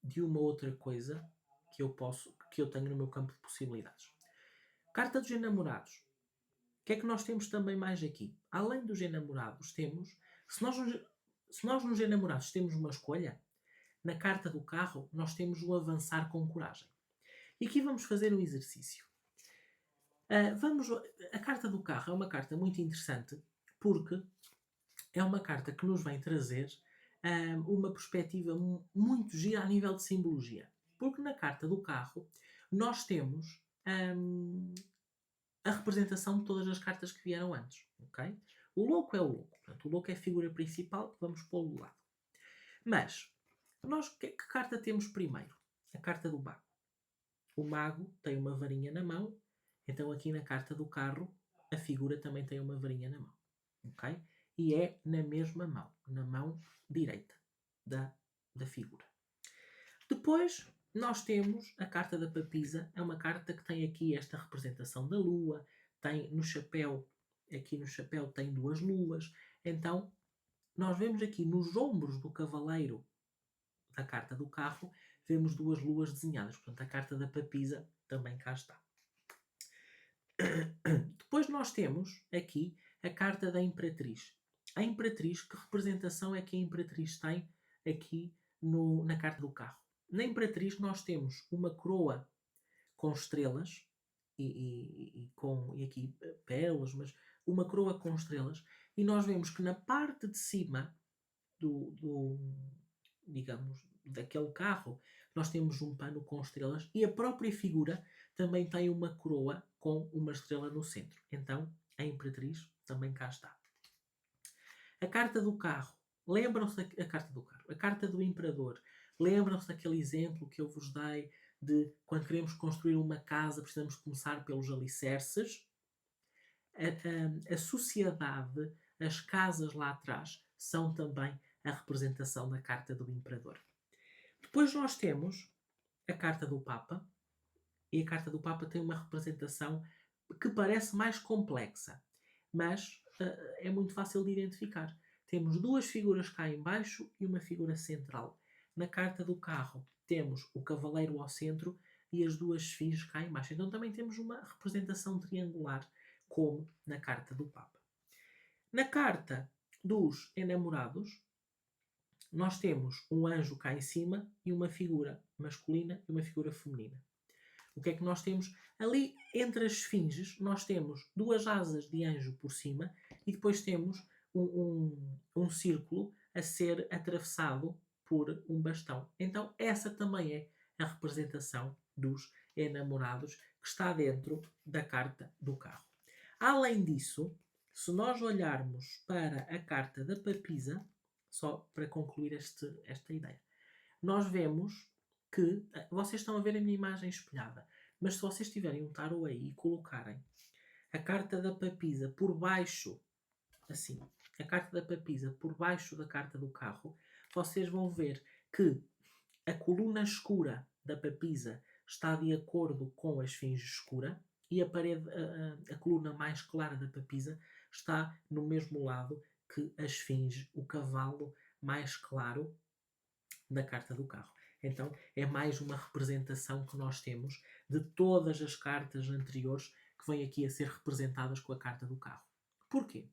de uma outra coisa que eu tenho no meu campo de possibilidades. Carta dos enamorados. O que é que nós temos também mais aqui? Além dos enamorados, temos... Se nós nos enamorados temos uma escolha, na carta do carro nós temos o avançar com coragem. E aqui vamos fazer um exercício. A carta do carro é uma carta muito interessante porque é uma carta que nos vem trazer uma perspectiva muito gira a nível de simbologia. Porque na carta do carro nós temos a representação de todas as cartas que vieram antes. Okay? O louco é o louco. Portanto, o louco é a figura principal, vamos pô-lo de lado. Mas, que carta temos primeiro? A carta do mago. O mago tem uma varinha na mão, então aqui na carta do carro a figura também tem uma varinha na mão. Okay? E é na mesma mão, na mão direita da figura. Depois nós temos a carta da papisa, é uma carta que tem aqui esta representação da lua, tem no chapéu tem duas luas, então nós vemos aqui nos ombros do cavaleiro da carta do carro, vemos duas luas desenhadas, portanto a carta da papisa também cá está. Depois nós temos aqui a carta da imperatriz. A imperatriz, que representação é que a imperatriz tem aqui na carta do carro? Na imperatriz nós temos uma coroa com estrelas e aqui pérolas, mas uma coroa com estrelas, e nós vemos que na parte de cima digamos, daquele carro, nós temos um pano com estrelas e a própria figura também tem uma coroa com uma estrela no centro. Então, a imperatriz também cá está. A carta do carro. Lembram-se da carta do carro? A carta do imperador. Lembram-se daquele exemplo que eu vos dei de quando queremos construir uma casa precisamos começar pelos alicerces? A sociedade, as casas lá atrás, são também a representação da carta do imperador. Depois nós temos a carta do Papa, e a carta do Papa tem uma representação que parece mais complexa, mas é muito fácil de identificar. Temos duas figuras cá em baixo e uma figura central. Na carta do carro temos o cavaleiro ao centro e as duas esfinges cá em baixo. Então também temos uma representação triangular, como na carta do Papa. Na carta dos enamorados, nós temos um anjo cá em cima e uma figura masculina e uma figura feminina. O que é que nós temos? Ali, entre as esfinges, nós temos duas asas de anjo por cima e depois temos um círculo a ser atravessado por um bastão. Então, essa também é a representação dos enamorados que está dentro da carta do carro. Além disso, se nós olharmos para a carta da papisa, só para concluir esta ideia, nós vemos que, vocês estão a ver a minha imagem espelhada, mas se vocês tiverem um tarô aí e colocarem a carta da papisa por baixo, assim, a carta da papisa por baixo da carta do carro, vocês vão ver que a coluna escura da papisa está de acordo com a esfinge escura e a parede, a coluna mais clara da papisa está no mesmo lado que a esfinge, o cavalo mais claro da carta do carro. Então é mais uma representação que nós temos de todas as cartas anteriores que vêm aqui a ser representadas com a carta do carro. Porquê?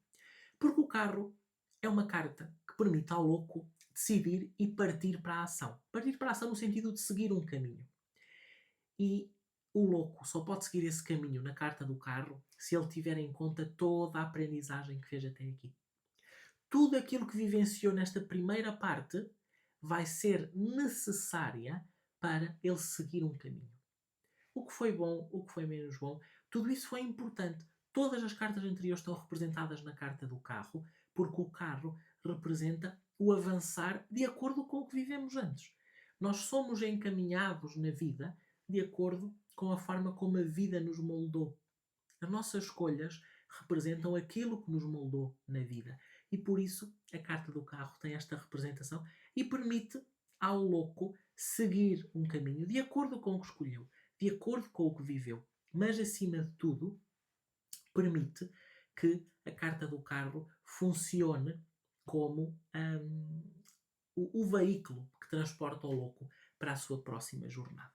Porque o carro é uma carta que permite ao louco decidir e partir para a ação. Partir para a ação no sentido de seguir um caminho. E o louco só pode seguir esse caminho na carta do carro se ele tiver em conta toda a aprendizagem que fez até aqui. Tudo aquilo que vivenciou nesta primeira parte vai ser necessária para ele seguir um caminho. O que foi bom, o que foi menos bom, tudo isso foi importante. Todas as cartas anteriores estão representadas na carta do carro, porque o carro representa o avançar de acordo com o que vivemos antes. Nós somos encaminhados na vida de acordo com a forma como a vida nos moldou. As nossas escolhas representam aquilo que nos moldou na vida. E por isso a carta do carro tem esta representação e permite ao louco seguir um caminho de acordo com o que escolheu, de acordo com o que viveu. Mas, acima de tudo, permite que a carta do carro funcione como o veículo que transporta o louco para a sua próxima jornada.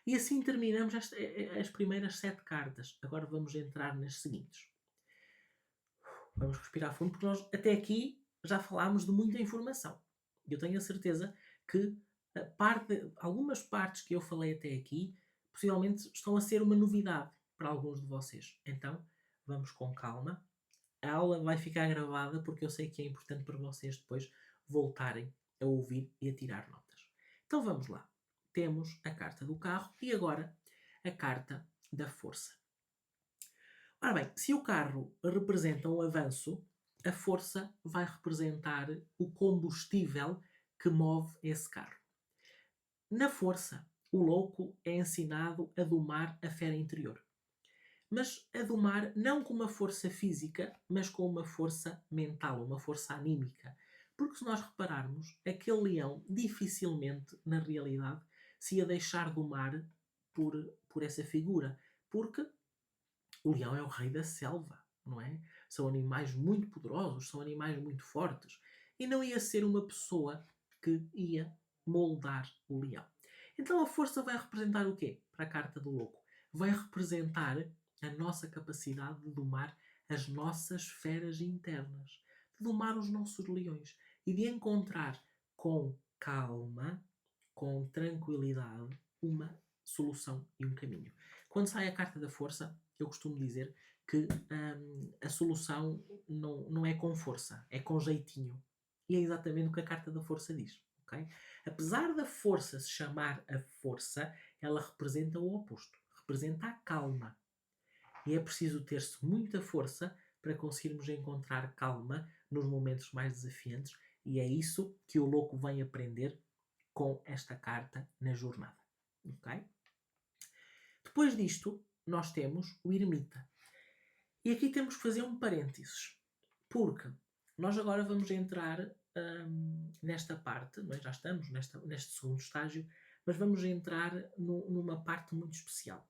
E assim terminamos as primeiras 7 cartas. Agora vamos entrar nas seguintes. Vamos respirar fundo, porque nós até aqui já falámos de muita informação. Eu tenho a certeza que algumas partes que eu falei até aqui possivelmente estão a ser uma novidade para alguns de vocês. Então, vamos com calma. A aula vai ficar gravada porque eu sei que é importante para vocês depois voltarem a ouvir e a tirar notas. Então vamos lá. Temos a carta do carro e agora a carta da força. Ora bem, se o carro representa um avanço, a força vai representar o combustível que move esse carro. Na força, o louco é ensinado a domar a fera interior. Mas a domar não com uma força física, mas com uma força mental, uma força anímica. Porque se nós repararmos, aquele leão dificilmente, na realidade, se ia deixar domar por essa figura. Porque o leão é o rei da selva, não é? São animais muito poderosos, são animais muito fortes. E não ia ser uma pessoa que ia moldar o leão. Então a força vai representar o quê? Para a carta do louco. Vai representar a nossa capacidade de domar as nossas feras internas, de domar os nossos leões e de encontrar com calma, com tranquilidade, uma solução e um caminho. Quando sai a carta da força, eu costumo dizer que a solução não é com força, é com jeitinho. E é exatamente o que a carta da força diz. Okay? Apesar da força se chamar a força, ela representa o oposto. Representa a calma. E é preciso ter-se muita força para conseguirmos encontrar calma nos momentos mais desafiantes. E é isso que o louco vem aprender com esta carta na jornada. Okay? Depois disto, nós temos o eremita. E aqui temos que fazer um parênteses. Porque nós agora vamos entrar nesta parte, não é? Já estamos neste segundo estágio, mas vamos entrar numa parte muito especial.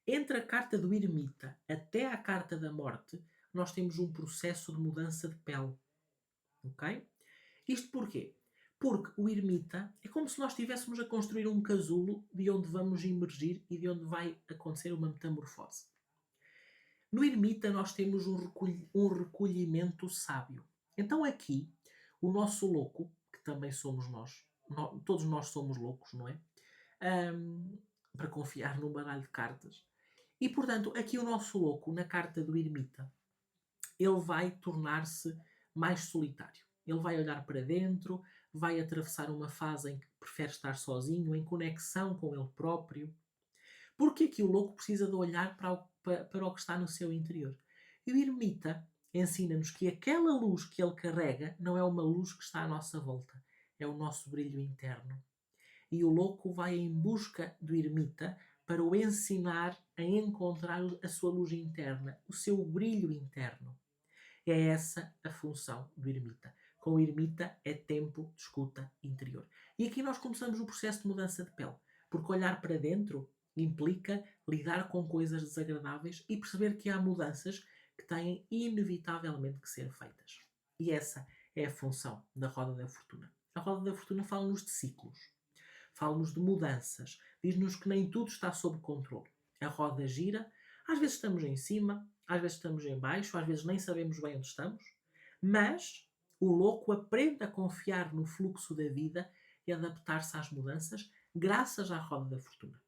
Entre a carta do eremita até à carta da morte, nós temos um processo de mudança de pele. Ok? Isto porquê? Porque o eremita é como se nós estivéssemos a construir um casulo de onde vamos emergir e de onde vai acontecer uma metamorfose. No eremita nós temos um recolhimento sábio. Então aqui, o nosso louco, que também somos nós, todos nós somos loucos, não é? Para confiar num baralho de cartas. E portanto, aqui o nosso louco, na carta do eremita, ele vai tornar-se mais solitário. Ele vai olhar para dentro, vai atravessar uma fase em que prefere estar sozinho, em conexão com ele próprio. Porque aqui o louco precisa de olhar para o que está no seu interior. E o eremita ensina-nos que aquela luz que ele carrega não é uma luz que está à nossa volta, é o nosso brilho interno. E o louco vai em busca do eremita para o ensinar a encontrar a sua luz interna, o seu brilho interno. É essa a função do ermita. Com o ermita é tempo de escuta interior. E aqui nós começamos o processo de mudança de pele, porque olhar para dentro implica lidar com coisas desagradáveis e perceber que há mudanças que têm inevitavelmente que ser feitas. E essa é a função da roda da fortuna. A roda da fortuna fala-nos de ciclos, fala-nos de mudanças, diz-nos que nem tudo está sob controle. A roda gira, às vezes estamos em cima, às vezes estamos em baixo, às vezes nem sabemos bem onde estamos, mas o louco aprende a confiar no fluxo da vida e adaptar-se às mudanças graças à roda da fortuna.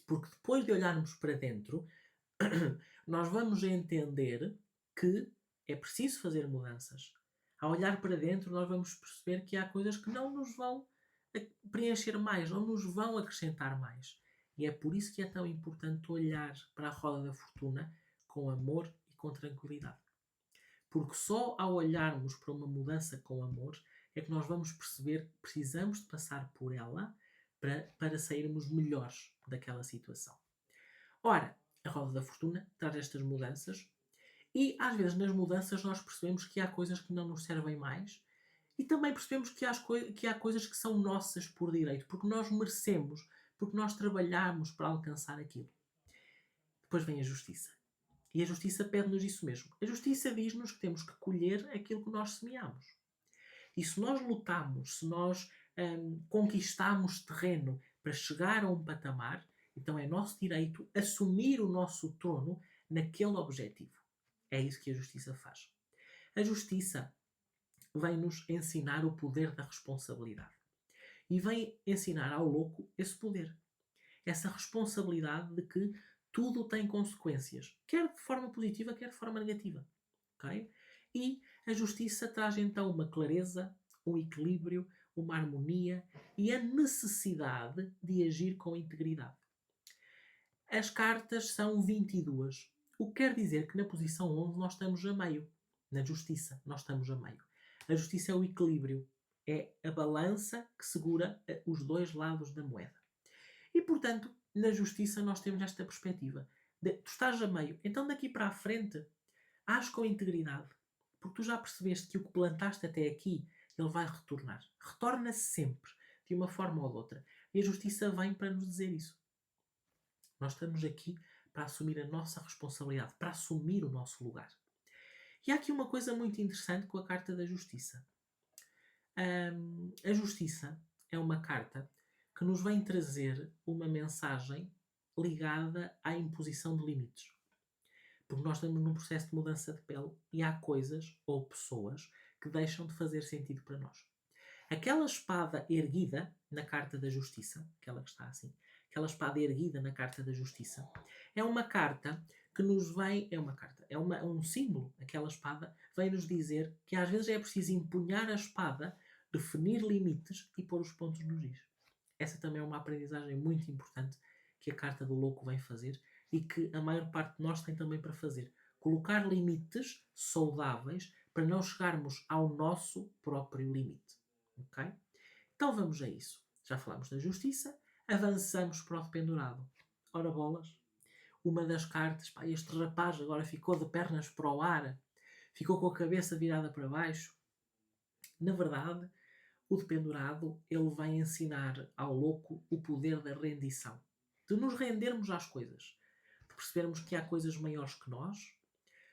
Porque depois de olharmos para dentro, nós vamos entender que é preciso fazer mudanças. Ao olhar para dentro, nós vamos perceber que há coisas que não nos vão preencher mais, não nos vão acrescentar mais. E é por isso que é tão importante olhar para a roda da fortuna com amor e com tranquilidade. Porque só ao olharmos para uma mudança com amor é que nós vamos perceber que precisamos de passar por ela para sairmos melhores daquela situação. Ora, a roda da fortuna traz estas mudanças e às vezes nas mudanças nós percebemos que há coisas que não nos servem mais e também percebemos que há coisas que são nossas por direito, porque nós merecemos, porque nós trabalhamos para alcançar aquilo. Depois vem a justiça. E a justiça pede-nos isso mesmo. A justiça diz-nos que temos que colher aquilo que nós semeamos. E se nós lutamos, se nós conquistamos terreno para chegar a um patamar, então é nosso direito assumir o nosso trono naquele objetivo. É isso que a justiça faz. A justiça vem-nos ensinar o poder da responsabilidade. E vem ensinar ao louco esse poder. Essa responsabilidade de que tudo tem consequências, quer de forma positiva, quer de forma negativa. Okay? E a justiça traz então uma clareza, um equilíbrio, uma harmonia e a necessidade de agir com integridade. As cartas são 22, o que quer dizer que na posição 11 nós estamos a meio. Na justiça, nós estamos a meio. A justiça é o equilíbrio, é a balança que segura os dois lados da moeda. E, portanto, na justiça nós temos esta perspectiva. Tu estás a meio, então daqui para a frente, age com integridade. Porque tu já percebeste que o que plantaste até aqui, ele vai retornar. Retorna sempre, de uma forma ou de outra. E a justiça vem para nos dizer isso. Nós estamos aqui para assumir a nossa responsabilidade, para assumir o nosso lugar. E há aqui uma coisa muito interessante com a Carta da Justiça. A Justiça é uma carta que nos vem trazer uma mensagem ligada à imposição de limites. Porque nós estamos num processo de mudança de pele e há coisas ou pessoas que deixam de fazer sentido para nós. Aquela espada erguida na Carta da Justiça, aquela que está assim, aquela espada erguida na Carta da Justiça, é uma carta que nos vem, é um símbolo, aquela espada, vem nos dizer que às vezes é preciso empunhar a espada, definir limites e pôr os pontos nos is. Essa também é uma aprendizagem muito importante que a Carta do Louco vem fazer e que a maior parte de nós tem também para fazer. Colocar limites saudáveis para não chegarmos ao nosso próprio limite. Okay? Então vamos a isso. Já falámos da justiça, avançamos para o dependurado. Ora bolas, uma das cartas, este rapaz agora ficou de pernas para o ar, ficou com a cabeça virada para baixo. Na verdade, o dependurado, ele vai ensinar ao louco o poder da rendição. De nos rendermos às coisas. De percebermos que há coisas maiores que nós,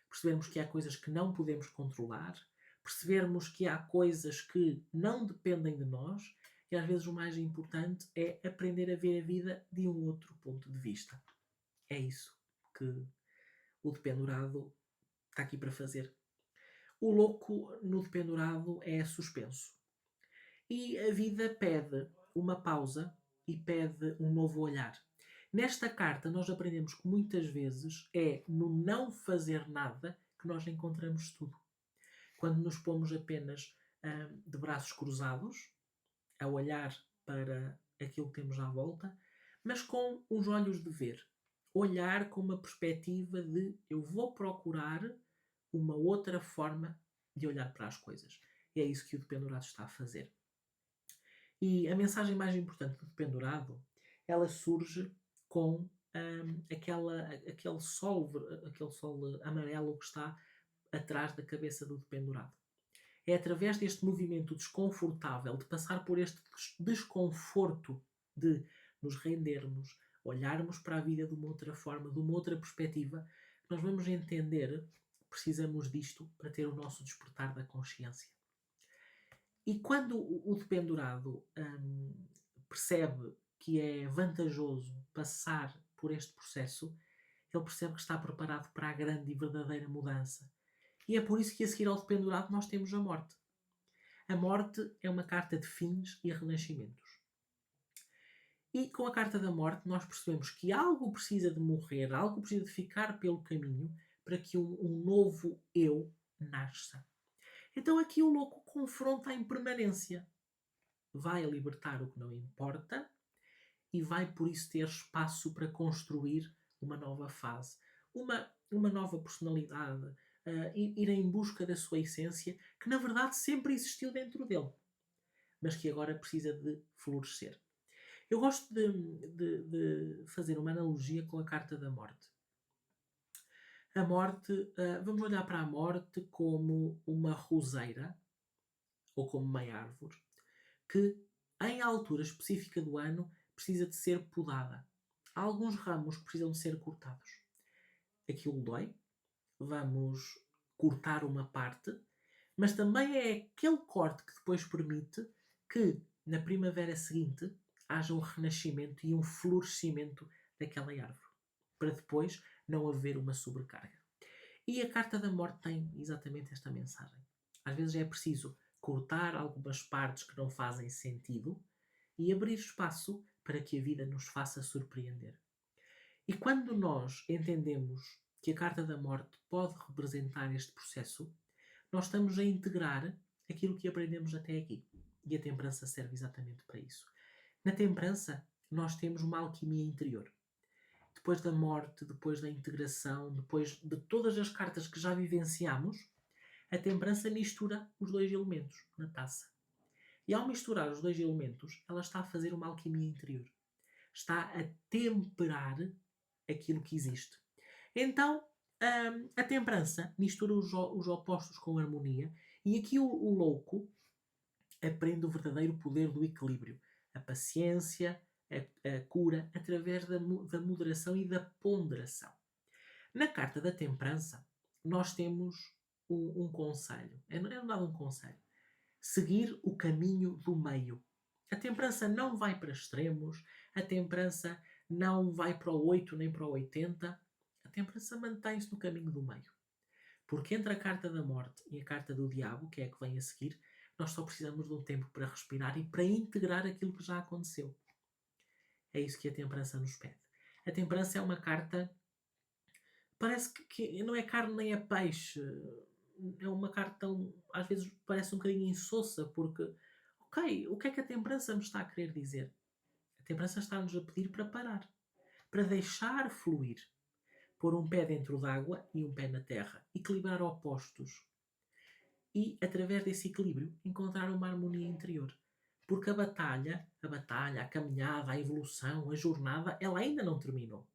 percebermos que há coisas que não podemos controlar, percebermos que há coisas que não dependem de nós e às vezes o mais importante é aprender a ver a vida de um outro ponto de vista. É isso que o dependurado está aqui para fazer. O louco no dependurado é suspenso. E a vida pede uma pausa e pede um novo olhar. Nesta carta nós aprendemos que muitas vezes é no não fazer nada que nós encontramos tudo. Quando nos pomos apenas de braços cruzados, a olhar para aquilo que temos à volta, mas com os olhos de ver. Olhar com uma perspectiva de eu vou procurar uma outra forma de olhar para as coisas. E é isso que o dependurado está a fazer. E a mensagem mais importante do dependurado, ela surge com aquele sol amarelo que está atrás da cabeça do dependurado. É através deste movimento desconfortável, de passar por este desconforto de nos rendermos, olharmos para a vida de uma outra forma, de uma outra perspectiva, que nós vamos entender que precisamos disto para ter o nosso despertar da consciência. E quando o dependurado percebe que é vantajoso passar por este processo, ele percebe que está preparado para a grande e verdadeira mudança. E é por isso que a seguir ao dependurado nós temos a morte. A morte é uma carta de fins e renascimentos. E com a carta da morte nós percebemos que algo precisa de morrer, algo precisa de ficar pelo caminho para que um novo eu nasça. Então aqui o louco confronta a impermanência. Vai libertar o que não importa e vai por isso ter espaço para construir uma nova fase, uma nova personalidade, ir em busca da sua essência, que na verdade sempre existiu dentro dele, mas que agora precisa de florescer. Eu gosto de fazer uma analogia com a carta da morte. A morte, vamos olhar para a morte como uma roseira, ou como uma árvore, que em altura específica do ano precisa de ser podada. Há alguns ramos que precisam de ser cortados. Aquilo dói, vamos cortar uma parte, mas também é aquele corte que depois permite que na primavera seguinte haja um renascimento e um florescimento daquela árvore, para depois não haver uma sobrecarga. E a carta da morte tem exatamente esta mensagem. Às vezes é preciso cortar algumas partes que não fazem sentido e abrir espaço para que a vida nos faça surpreender. E quando nós entendemos que a carta da morte pode representar este processo, nós estamos a integrar aquilo que aprendemos até aqui. E a temperança serve exatamente para isso. Na temperança, nós temos uma alquimia interior. Depois da morte, depois da integração, depois de todas as cartas que já vivenciamos, a temperança mistura os dois elementos na taça. E ao misturar os dois elementos, ela está a fazer uma alquimia interior. Está a temperar aquilo que existe. Então, a temperança mistura os opostos com harmonia e aqui o louco aprende o verdadeiro poder do equilíbrio. A paciência, a cura, através da moderação e da ponderação. Na carta da temperança, nós temos um conselho. Não é nada um conselho. Seguir o caminho do meio. A temperança não vai para extremos, a temperança não vai para o 8 nem para o 80. A temperança mantém-se no caminho do meio. Porque entre a carta da morte e a carta do diabo, que é a que vem a seguir, nós só precisamos de um tempo para respirar e para integrar aquilo que já aconteceu. É isso que a temperança nos pede. A temperança é uma carta... Parece que não é carne nem é peixe. É uma carta, às vezes, parece um bocadinho insossa, porque... Ok, o que é que a temperança me está a querer dizer? A temperança está-nos a pedir para parar. Para deixar fluir. Pôr um pé dentro d'água e um pé na terra. Equilibrar opostos. E, através desse equilíbrio, encontrar uma harmonia interior. Porque a batalha, a caminhada, a evolução, a jornada, ela ainda não terminou.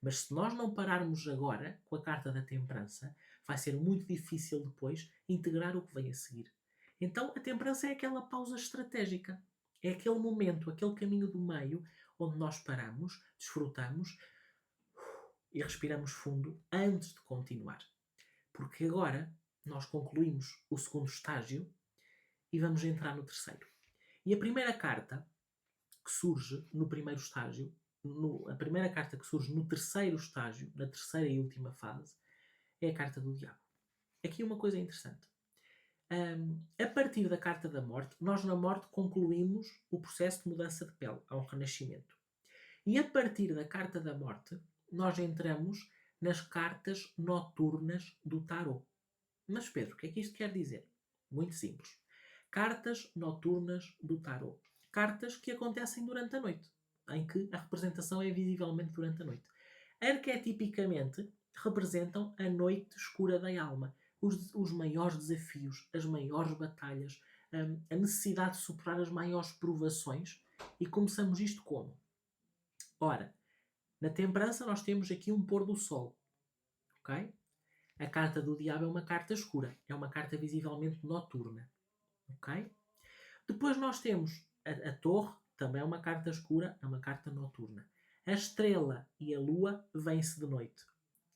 Mas se nós não pararmos agora com a carta da temperança, vai ser muito difícil depois integrar o que vem a seguir. Então a temperança é aquela pausa estratégica. É aquele momento, aquele caminho do meio, onde nós paramos, desfrutamos e respiramos fundo antes de continuar. Porque agora nós concluímos o segundo estágio e vamos entrar no terceiro. E a primeira carta que surge no primeiro estágio, a primeira carta que surge no terceiro estágio, na terceira e última fase, é a carta do diabo. Aqui uma coisa interessante. A partir da carta da morte, nós na morte concluímos o processo de mudança de pele, há um renascimento. E a partir da carta da morte, nós entramos nas cartas noturnas do tarot. Mas Pedro, o que é que isto quer dizer? Muito simples. Cartas noturnas do tarot. Cartas que acontecem durante a noite, em que a representação é visivelmente durante a noite. Arquetipicamente, representam a noite escura da alma, os maiores desafios, as maiores batalhas, a necessidade de superar as maiores provações. E começamos isto como? Ora, Na temperança nós temos aqui um pôr do sol, ok? A carta do diabo é uma carta escura, é uma carta visivelmente noturna, ok? Depois nós temos a torre, também é uma carta escura, é uma carta noturna. A estrela e a lua vêm-se de noite.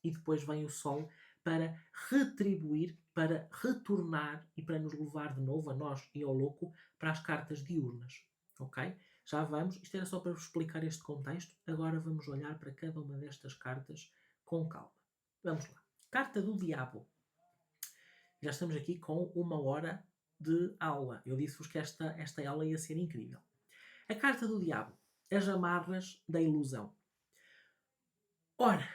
E depois vem o sol para retribuir, para retornar e para nos levar de novo, a nós e ao louco, para as cartas diurnas. Ok? Já vamos, isto era só para vos explicar este contexto, agora vamos olhar para cada uma destas cartas com calma. Vamos lá. Carta do diabo. Já estamos aqui com 1 hora de aula. Eu disse-vos que esta aula ia ser incrível. A carta do diabo. As amarras da ilusão. Ora,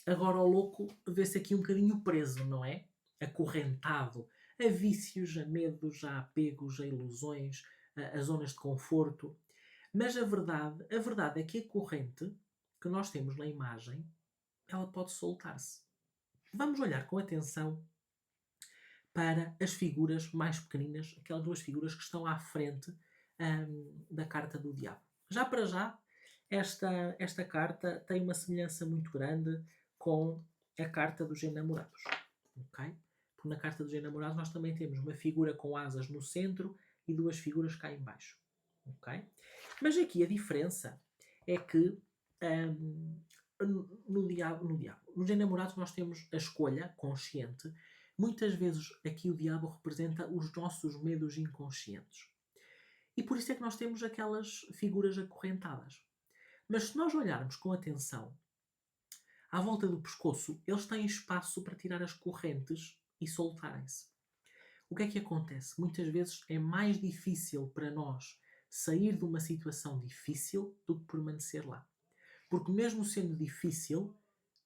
agora o louco vê-se aqui um bocadinho preso, não é? Acorrentado a vícios, a medos, a apegos, a ilusões, a zonas de conforto. Mas a verdade é que a corrente que nós temos na imagem, ela pode soltar-se. Vamos olhar com atenção para as figuras mais pequeninas, aquelas 2 figuras que estão à frente da carta do diabo. Já para já, esta carta tem uma semelhança muito grande com a carta dos enamorados. Okay? Porque na carta dos enamorados nós também temos uma figura com asas no centro e 2 figuras cá em baixo. Okay? Mas aqui a diferença é que nos enamorados nós temos a escolha consciente. Muitas vezes aqui o diabo representa os nossos medos inconscientes. E por isso é que nós temos aquelas figuras acorrentadas. Mas se nós olharmos com atenção, à volta do pescoço, eles têm espaço para tirar as correntes e soltarem-se. O que é que acontece? Muitas vezes é mais difícil para nós sair de uma situação difícil do que permanecer lá. Porque mesmo sendo difícil,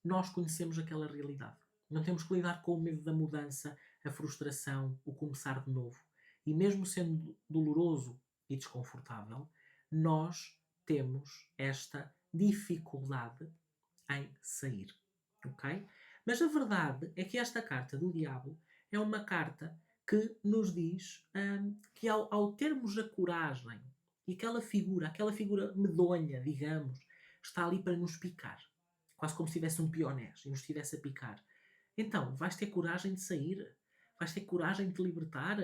nós conhecemos aquela realidade. Não temos que lidar com o medo da mudança, a frustração, o começar de novo. E mesmo sendo doloroso e desconfortável, nós temos esta dificuldade em sair. Ok? Mas a verdade é que esta carta do diabo é uma carta que nos diz que ao termos a coragem e aquela figura medonha, digamos, está ali para nos picar. Quase como se tivesse um pionés e nos estivesse a picar. Então, vais ter coragem de sair? Vais ter coragem de te libertar?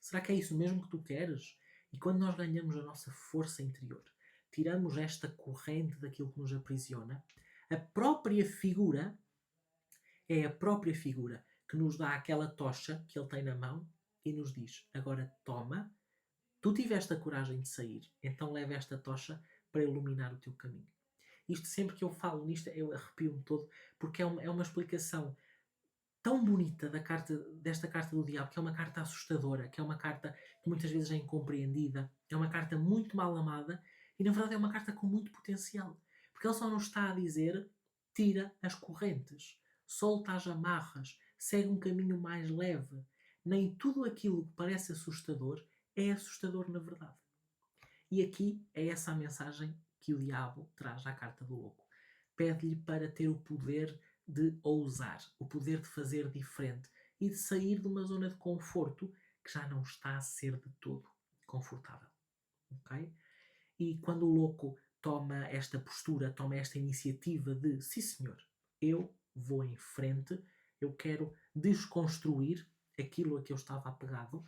Será que é isso mesmo que tu queres? E quando nós ganhamos a nossa força interior, tiramos esta corrente daquilo que nos aprisiona, a própria figura é a própria figura que nos dá aquela tocha que ele tem na mão e nos diz: agora toma, tu tiveste a coragem de sair, então leva esta tocha para iluminar o teu caminho. Isto sempre que eu falo nisto, eu arrepio-me todo, porque é uma explicação tão bonita desta carta do diabo, que é uma carta assustadora, que é uma carta que muitas vezes é incompreendida, é uma carta muito mal amada e na verdade é uma carta com muito potencial. Porque ele só nos está a dizer: tira as correntes, solta as amarras, segue um caminho mais leve. Nem tudo aquilo que parece assustador é assustador na verdade. E aqui é essa a mensagem que o diabo traz à carta do louco. Pede-lhe para ter o poder de ousar, o poder de fazer diferente e de sair de uma zona de conforto que já não está a ser de todo confortável. Okay? E quando o louco toma esta postura, toma esta iniciativa de: sim senhor, eu vou em frente, eu quero desconstruir aquilo a que eu estava apegado,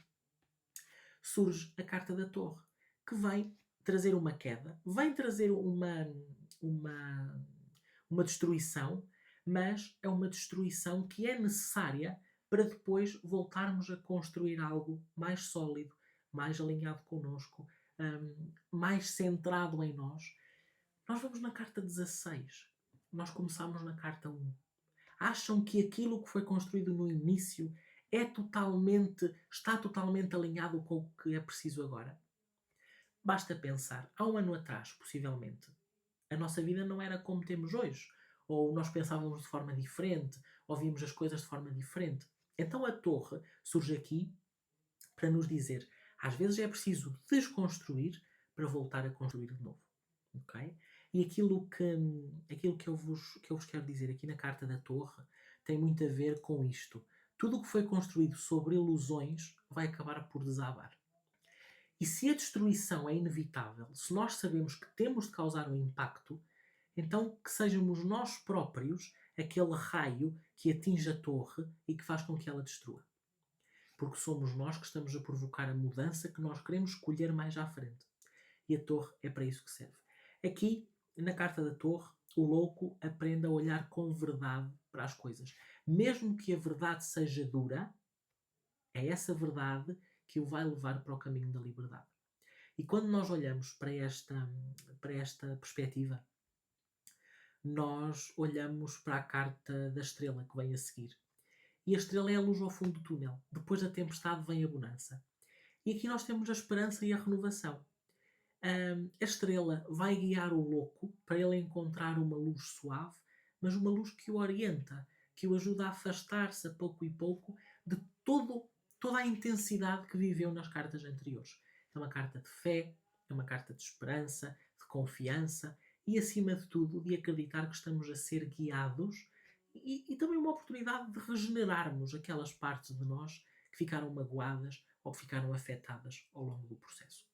surge a carta da torre, que vem trazer uma queda, vem trazer uma destruição, mas é uma destruição que é necessária para depois voltarmos a construir algo mais sólido, mais alinhado connosco, mais centrado em nós. Nós vamos na carta 16. Nós começamos na carta 1. Acham que aquilo que foi construído no início está totalmente alinhado com o que é preciso agora? Basta pensar, há 1 ano atrás, possivelmente, a nossa vida não era como temos hoje. Ou nós pensávamos de forma diferente, ou víamos as coisas de forma diferente. Então a torre surge aqui para nos dizer: às vezes é preciso desconstruir para voltar a construir de novo. Okay? E aquilo que eu vos quero dizer aqui na carta da torre tem muito a ver com isto. Tudo o que foi construído sobre ilusões vai acabar por desabar. E se a destruição é inevitável, se nós sabemos que temos de causar um impacto, Então que sejamos nós próprios aquele raio que atinge a torre e que faz com que ela destrua. Porque somos nós que estamos a provocar a mudança que nós queremos colher mais à frente. E a torre é para isso que serve. Aqui, na carta da torre, o louco aprende a olhar com verdade para as coisas. Mesmo que a verdade seja dura, é essa verdade que o vai levar para o caminho da liberdade. E quando nós olhamos para esta perspectiva, nós olhamos para a carta da estrela que vem a seguir. E a estrela é a luz ao fundo do túnel. Depois da tempestade vem a bonança. E aqui nós temos a esperança e a renovação. A estrela vai guiar o louco para ele encontrar uma luz suave, mas uma luz que o orienta, que o ajuda a afastar-se a pouco e pouco de toda a intensidade que viveu nas cartas anteriores. É uma carta de fé, é uma carta de esperança, de confiança e, acima de tudo, de acreditar que estamos a ser guiados e também uma oportunidade de regenerarmos aquelas partes de nós que ficaram magoadas ou que ficaram afetadas ao longo do processo.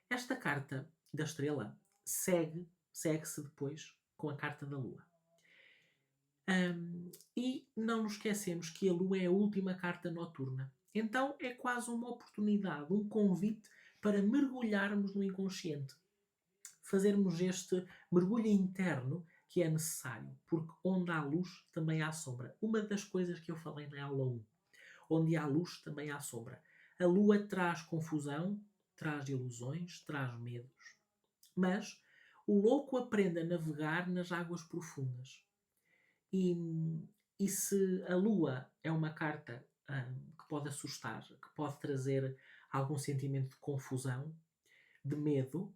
Esta carta da estrela segue-se depois com a carta da lua. E não nos esquecemos que a lua é a última carta noturna. Então é quase uma oportunidade, um convite para mergulharmos no inconsciente. Fazermos este mergulho interno que é necessário, porque onde há luz também há sombra. Uma das coisas que eu falei na aula 1. Onde há luz também há sombra. A lua traz confusão, traz ilusões, traz medos. Mas o louco aprende a navegar nas águas profundas. E se a lua é uma carta que pode assustar, que pode trazer algum sentimento de confusão, de medo,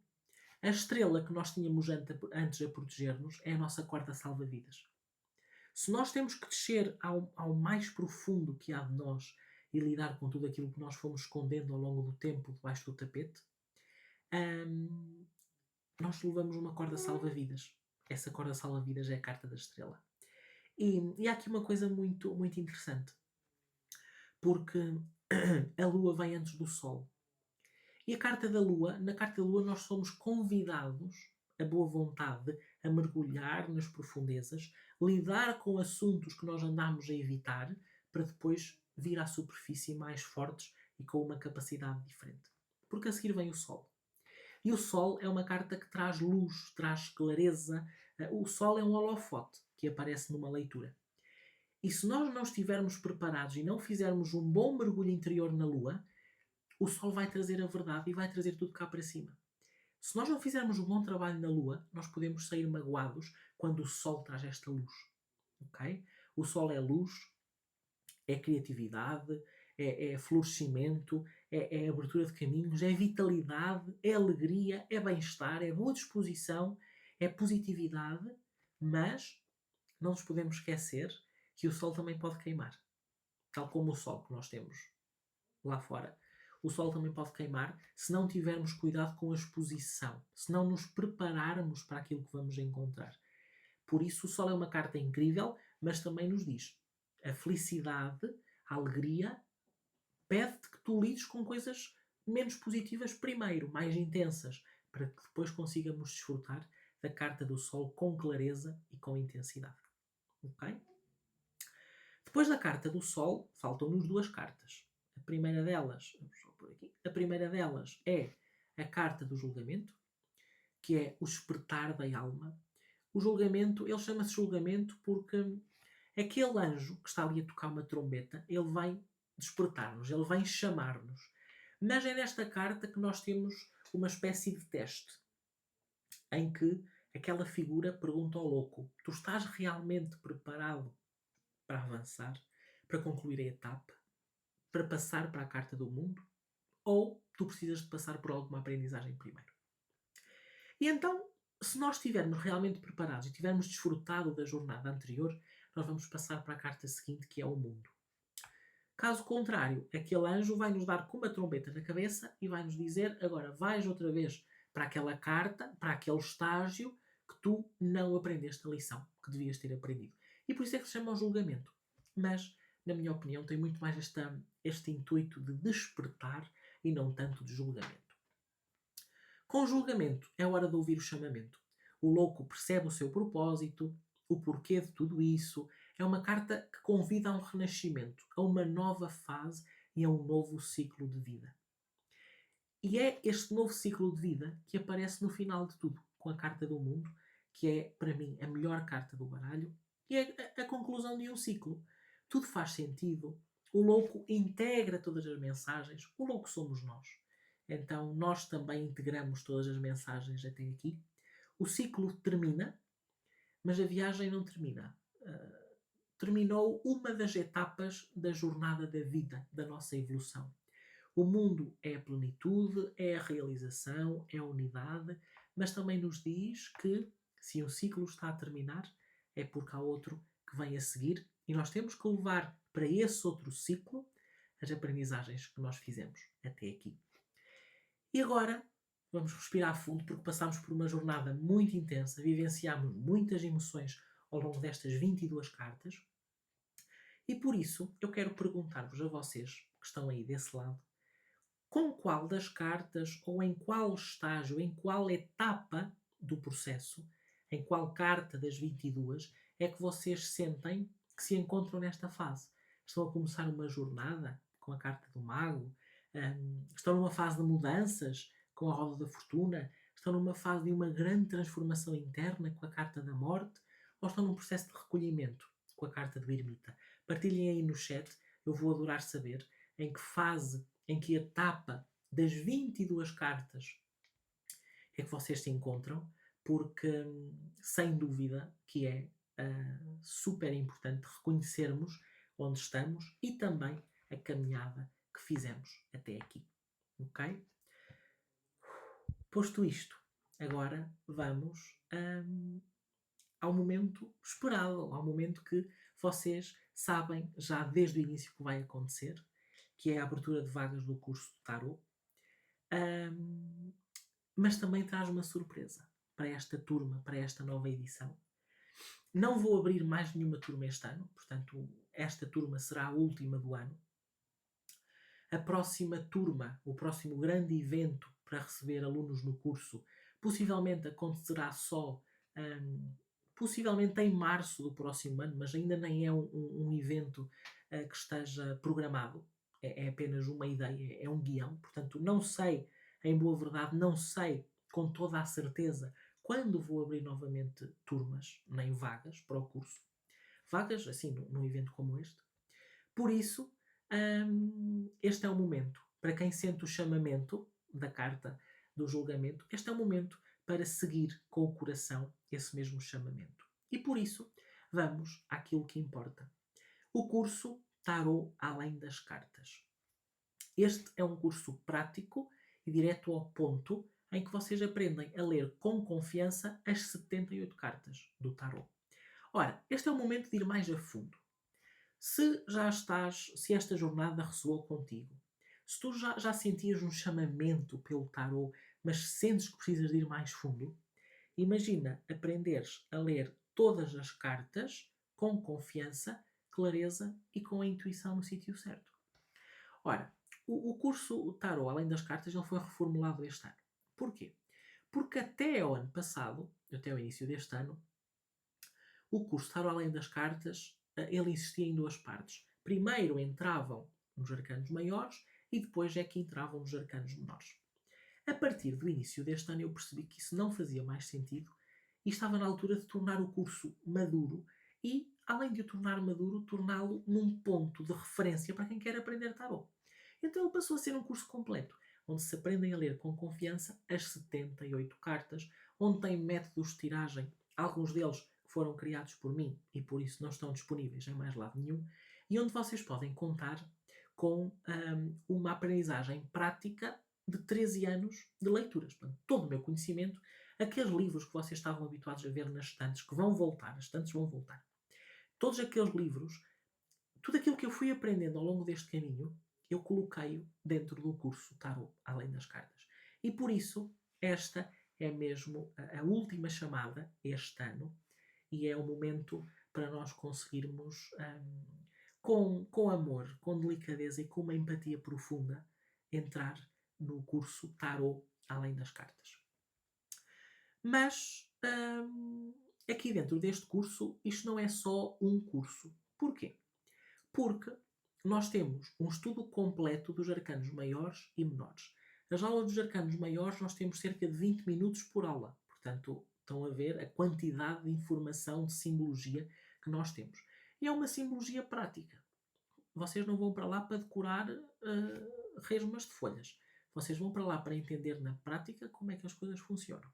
a estrela que nós tínhamos antes a proteger-nos é a nossa corda salva-vidas. Se nós temos que descer ao mais profundo que há de nós e lidar com tudo aquilo que nós fomos escondendo ao longo do tempo debaixo do tapete, nós levamos uma corda salva-vidas. Essa corda salva-vidas é a carta da estrela. E há aqui uma coisa muito, muito interessante. Porque a lua vem antes do sol. E a carta da lua, na carta da lua nós somos convidados, a boa vontade, a mergulhar nas profundezas, lidar com assuntos que nós andamos a evitar, para depois vir à superfície mais fortes e com uma capacidade diferente. Porque a seguir vem o sol. E o sol é uma carta que traz luz, traz clareza. O sol é um holofote que aparece numa leitura. E se nós não estivermos preparados e não fizermos um bom mergulho interior na lua, o sol vai trazer a verdade e vai trazer tudo cá para cima. Se nós não fizermos um bom trabalho na lua, nós podemos sair magoados quando o sol traz esta luz. Okay? O sol é luz, é criatividade, é florescimento, é abertura de caminhos, é vitalidade, é alegria, é bem-estar, é boa disposição, é positividade, mas não nos podemos esquecer que o sol também pode queimar. Tal como o sol que nós temos lá fora. O sol também pode queimar se não tivermos cuidado com a exposição, se não nos prepararmos para aquilo que vamos encontrar. Por isso o sol é uma carta incrível, mas também nos diz: a felicidade, a alegria, pede-te que tu lides com coisas menos positivas primeiro, mais intensas, para que depois consigamos desfrutar da carta do sol com clareza e com intensidade. Ok? Depois da carta do sol, faltam-nos duas cartas. A primeira delas, vamos só por aqui, a primeira delas é a carta do julgamento, que é o despertar da alma. O julgamento, ele chama-se julgamento porque aquele anjo que está ali a tocar uma trombeta, ele vai despertar-nos, ele vai chamar-nos. Mas é nesta carta que nós temos uma espécie de teste, em que aquela figura pergunta ao louco: tu estás realmente preparado para avançar, para concluir a etapa, para passar para a carta do mundo? Ou tu precisas de passar por alguma aprendizagem primeiro? E então, se nós estivermos realmente preparados e tivermos desfrutado da jornada anterior, nós vamos passar para a carta seguinte, que é o mundo. Caso contrário, aquele anjo vai nos dar com uma trombeta na cabeça e vai nos dizer: agora vais outra vez para aquela carta, para aquele estágio que tu não aprendeste a lição que devias ter aprendido. E por isso é que se chama o julgamento. Mas, na minha opinião, tem muito mais este intuito de despertar e não tanto de julgamento. Com o julgamento é hora de ouvir o chamamento. o louco percebe o seu propósito, o porquê de tudo isso. É uma carta que convida a um renascimento, a uma nova fase e a um novo ciclo de vida. E é este novo ciclo de vida que aparece no final de tudo, com a carta do mundo, que é, para mim, a melhor carta do baralho, e é a conclusão de um ciclo. Tudo faz sentido, o louco integra todas as mensagens, o louco somos nós. Então, nós também integramos todas as mensagens até aqui. O ciclo termina, mas a viagem não termina. Terminou uma das etapas da jornada da vida, da nossa evolução. O mundo é a plenitude, é a realização, é a unidade, mas também nos diz que se um ciclo está a terminar, é porque há outro que vem a seguir e nós temos que levar para esse outro ciclo as aprendizagens que nós fizemos até aqui. E agora vamos respirar fundo porque passámos por uma jornada muito intensa, vivenciámos muitas emoções ao longo destas 22 cartas e por isso eu quero perguntar-vos a vocês que estão aí desse lado com qual das cartas ou em qual estágio, em qual etapa do processo, em qual carta das 22 é que vocês sentem que se encontram nesta fase. Estão a começar uma jornada com a carta do mago? Estão numa fase de mudanças com a roda da fortuna? Estão numa fase de uma grande transformação interna com a carta da morte? Ou estão num processo de recolhimento com a carta do ermita? Partilhem aí no chat, eu vou adorar saber em que fase, em que etapa das 22 cartas é que vocês se encontram, porque sem dúvida que é super importante reconhecermos onde estamos e também a caminhada que fizemos até aqui. Ok? Posto isto, agora vamos ao momento esperado, ao momento que vocês sabem já desde o início que vai acontecer, que é a abertura de vagas do curso de Tarot. Mas também traz uma surpresa para esta turma, para esta nova edição. Não vou abrir mais nenhuma turma este ano, portanto, esta turma será a última do ano. A próxima turma, o próximo grande evento para receber alunos no curso, possivelmente acontecerá só, possivelmente em março do próximo ano, mas ainda nem é um evento que esteja programado. É apenas uma ideia, é um guião. Portanto, não sei, em boa verdade, não sei com toda a certeza quando vou abrir novamente turmas, nem vagas para o curso. Vagas, assim, num evento como este. Por isso, este é o momento. Para quem sente o chamamento da carta do julgamento, este é o momento para seguir com o coração esse mesmo chamamento. E por isso, vamos àquilo que importa. O curso Tarot Além das Cartas. Este é um curso prático e direto ao ponto em que vocês aprendem a ler com confiança as 78 cartas do Tarot. Ora, este é o momento de ir mais a fundo. Se esta jornada ressoou contigo, se tu já sentias um chamamento pelo Tarot, mas sentes que precisas de ir mais fundo, imagina aprenderes a ler todas as cartas com confiança, clareza e com a intuição no sítio certo. Ora, o curso Tarot Além das Cartas ele foi reformulado este ano. Porquê? Porque até ao ano passado, até ao início deste ano, o curso Tarot Além das Cartas ele existia em duas partes. Primeiro entravam nos arcanos maiores e depois é que entravam nos arcanos menores. A partir do início deste ano eu percebi que isso não fazia mais sentido e estava na altura de tornar o curso maduro e, além de o tornar maduro, torná-lo num ponto de referência para quem quer aprender tarot. Então ele passou a ser um curso completo, onde se aprendem a ler com confiança as 78 cartas, onde tem métodos de tiragem, alguns deles foram criados por mim e por isso não estão disponíveis em mais lado nenhum, e onde vocês podem contar com uma aprendizagem prática de 13 anos de leituras. Portanto, todo o meu conhecimento, aqueles livros que vocês estavam habituados a ver nas estantes, que vão voltar, as estantes vão voltar. Todos aqueles livros, tudo aquilo que eu fui aprendendo ao longo deste caminho, eu coloquei-o dentro do curso Tarot Além das Cartas. E por isso, esta é mesmo a última chamada este ano e é o momento para nós conseguirmos, com amor, com delicadeza e com uma empatia profunda, entrar no curso Tarot Além das Cartas. Mas aqui dentro deste curso, isto não é só um curso. Porquê? Porque nós temos um estudo completo dos arcanos maiores e menores. As aulas dos arcanos maiores nós temos cerca de 20 minutos por aula. Portanto, estão a ver a quantidade de informação, de simbologia que nós temos. E é uma simbologia prática. Vocês não vão para lá para decorar resmas de folhas. Vocês vão para lá para entender na prática como é que as coisas funcionam.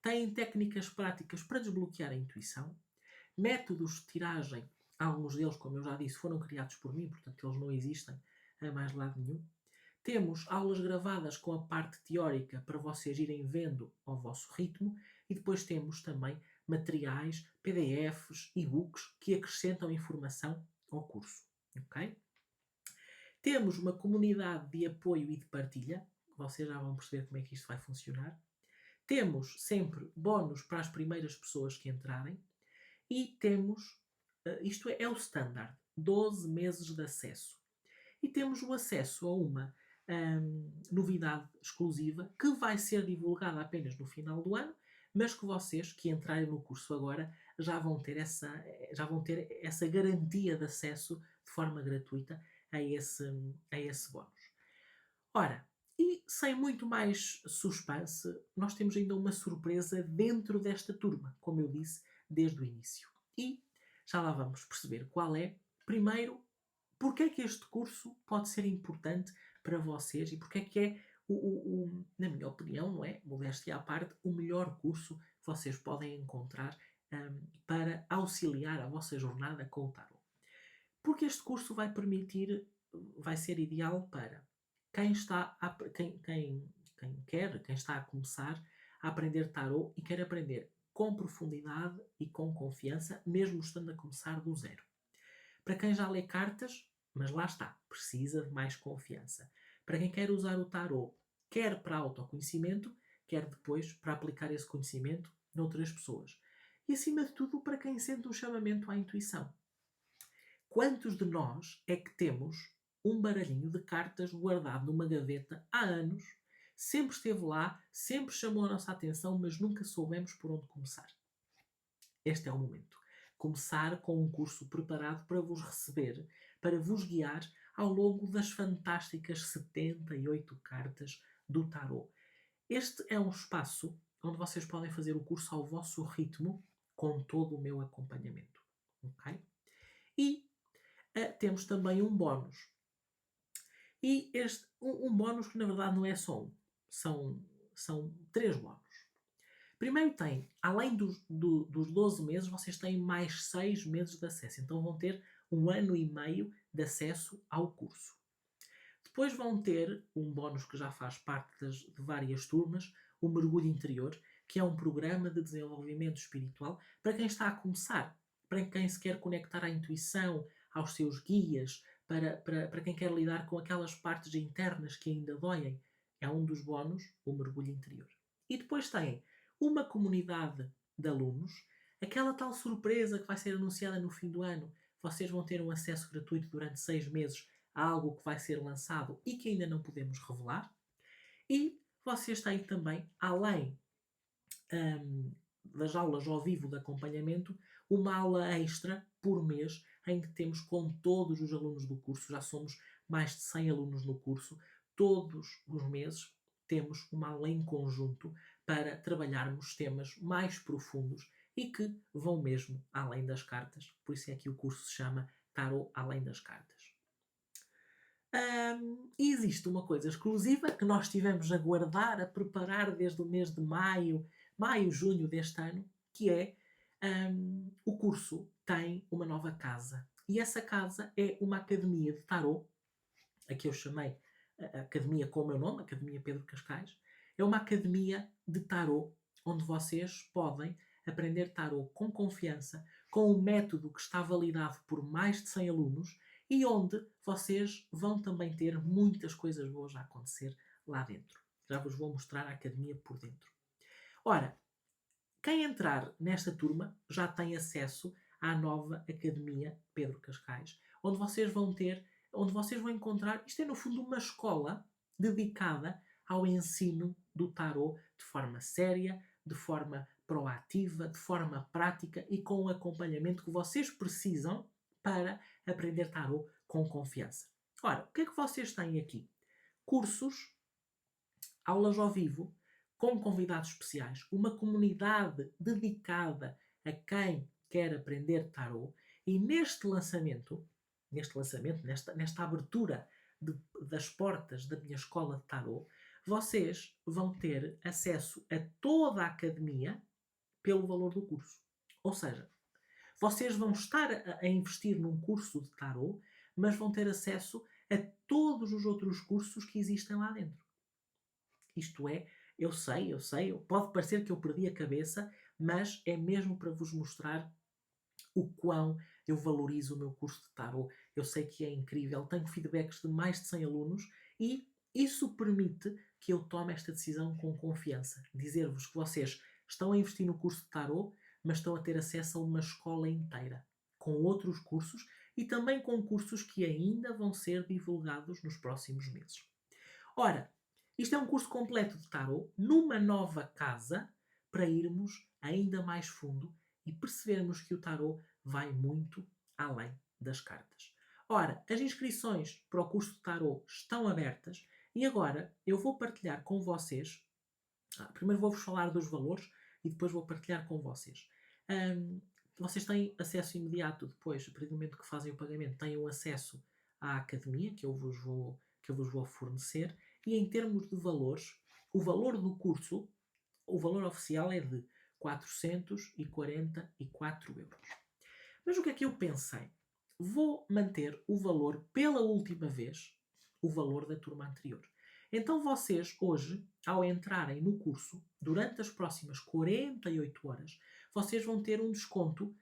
Têm técnicas práticas para desbloquear a intuição, métodos de tiragem, alguns deles, como eu já disse, foram criados por mim, portanto eles não existem a mais lado nenhum. Temos aulas gravadas com a parte teórica para vocês irem vendo ao vosso ritmo e depois temos também materiais, PDFs, e-books que acrescentam informação ao curso. Okay? Temos uma comunidade de apoio e de partilha, vocês já vão perceber como é que isto vai funcionar. Temos sempre bónus para as primeiras pessoas que entrarem e temos, isto é o standard, 12 meses de acesso. E temos o acesso a uma novidade exclusiva que vai ser divulgada apenas no final do ano, mas que vocês que entrarem no curso agora já vão ter essa garantia de acesso de forma gratuita a esse bónus. Ora, e sem muito mais suspense, nós temos ainda uma surpresa dentro desta turma, como eu disse desde o início. E já lá vamos perceber qual é. Primeiro, porque é que este curso pode ser importante para vocês e porque é que é, na minha opinião, não é? Modéstia à parte, o melhor curso que vocês podem encontrar para auxiliar a vossa jornada com o tarot. Porque este curso vai ser ideal para quem está a começar a aprender tarot e quer aprender com profundidade e com confiança, mesmo estando a começar do zero. Para quem já lê cartas, mas lá está, precisa de mais confiança. Para quem quer usar o tarot, quer para autoconhecimento, quer depois para aplicar esse conhecimento noutras pessoas. E acima de tudo, para quem sente um chamamento à intuição. Quantos de nós é que temos um baralhinho de cartas guardado numa gaveta há anos, sempre esteve lá, sempre chamou a nossa atenção, mas nunca soubemos por onde começar? Este é o momento. Começar com um curso preparado para vos receber, para vos guiar ao longo das fantásticas 78 cartas do tarot. Este é um espaço onde vocês podem fazer o curso ao vosso ritmo, com todo o meu acompanhamento. Ok? E temos também um bónus. E um bónus que na verdade não é só um. São 3 bónus. Primeiro tem, além dos 12 meses, vocês têm mais 6 meses de acesso. Então vão ter 1 ano e meio de acesso ao curso. Depois vão ter um bónus que já faz parte de várias turmas, o Mergulho Interior, que é um programa de desenvolvimento espiritual para quem está a começar, para quem se quer conectar à intuição, aos seus guias, para quem quer lidar com aquelas partes internas que ainda doem. É um dos bónus, o Mergulho Interior. E depois tem uma comunidade de alunos, aquela tal surpresa que vai ser anunciada no fim do ano. Vocês vão ter um acesso gratuito durante 6 meses a algo que vai ser lançado e que ainda não podemos revelar. E vocês têm também, além das aulas ao vivo de acompanhamento, uma aula extra por mês em que temos com todos os alunos do curso, já somos mais de 100 alunos no curso, todos os meses temos uma aula em conjunto para trabalharmos temas mais profundos e que vão mesmo além das cartas. Por isso é que o curso se chama Tarot Além das Cartas. E existe uma coisa exclusiva que nós estivemos a guardar, a preparar desde o mês de maio, junho deste ano, que é o curso tem uma nova casa. E essa casa é uma academia de tarot, a que eu chamei a academia com o meu nome, Academia Pedro Cascais. É uma academia de tarot, onde vocês podem aprender tarot com confiança, com um método que está validado por mais de 100 alunos e onde vocês vão também ter muitas coisas boas a acontecer lá dentro. Já vos vou mostrar a academia por dentro. Ora, quem entrar nesta turma já tem acesso à nova Academia Pedro Cascais, onde vocês vão encontrar, isto é no fundo uma escola dedicada ao ensino do tarot de forma séria, de forma proativa, de forma prática e com o acompanhamento que vocês precisam para aprender tarot com confiança. Ora, o que é que vocês têm aqui? Cursos, aulas ao vivo, com convidados especiais, uma comunidade dedicada a quem quer aprender tarot e nesta abertura das portas da minha escola de tarot, vocês vão ter acesso a toda a academia pelo valor do curso. Ou seja, vocês vão estar a investir num curso de tarot, mas vão ter acesso a todos os outros cursos que existem lá dentro. Isto é, eu sei, pode parecer que eu perdi a cabeça, mas é mesmo para vos mostrar o quão eu valorizo o meu curso de tarot. Eu sei que é incrível, tenho feedbacks de mais de 100 alunos e isso permite que eu tome esta decisão com confiança. Dizer-vos que vocês estão a investir no curso de tarot, mas estão a ter acesso a uma escola inteira, com outros cursos e também com cursos que ainda vão ser divulgados nos próximos meses. Ora, isto é um curso completo de tarot numa nova casa para irmos ainda mais fundo e percebermos que o tarot vai muito além das cartas. Ora, as inscrições para o curso de tarot estão abertas e agora eu vou partilhar com vocês. Primeiro vou-vos falar dos valores e depois vou partilhar com vocês. Vocês têm acesso imediato depois, a partir do momento que fazem o pagamento, têm o acesso à academia que eu vos vou fornecer. E em termos de valores, o valor do curso, o valor oficial é de 444 euros. Mas o que é que eu pensei? Vou manter o valor pela última vez, o valor da turma anterior. Então vocês hoje, ao entrarem no curso, durante as próximas 48 horas, vocês vão ter um desconto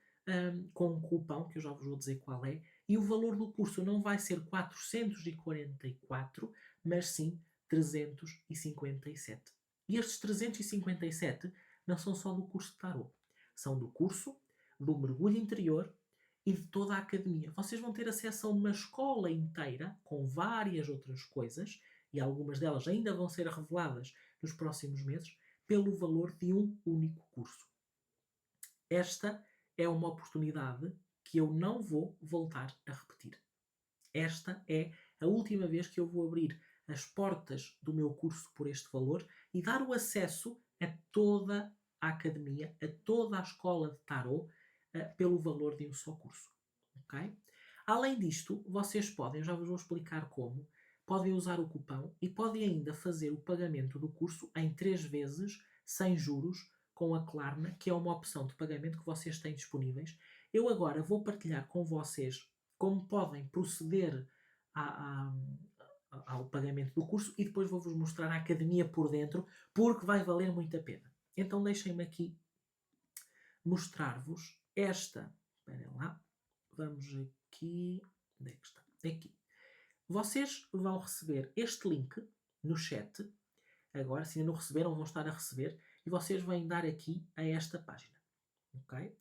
com um cupão, que eu já vos vou dizer qual é, e o valor do curso não vai ser 444, mas sim 357. E estes 357 não são só do curso de tarot, são do curso, do mergulho interior e de toda a academia. Vocês vão ter acesso a uma escola inteira com várias outras coisas e algumas delas ainda vão ser reveladas nos próximos meses pelo valor de um único curso. Esta é uma oportunidade que eu não vou voltar a repetir. Esta é a última vez que eu vou abrir as portas do meu curso por este valor e dar o acesso a toda a academia, a toda a escola de tarot, pelo valor de um só curso. Okay? Além disto, vocês podem, eu já vos vou explicar como, podem usar o cupão e podem ainda fazer o pagamento do curso em 3 vezes, sem juros, com a Klarna, que é uma opção de pagamento que vocês têm disponíveis. Eu agora vou partilhar com vocês como podem proceder ao pagamento do curso e depois vou-vos mostrar a academia por dentro, porque vai valer muito a pena. Então deixem-me aqui mostrar-vos esta. Espera lá. Vamos aqui. Onde é que está? Aqui. Vocês vão receber este link no chat. Agora, se ainda não receberam, vão estar a receber. E vocês vão dar aqui a esta página. Ok?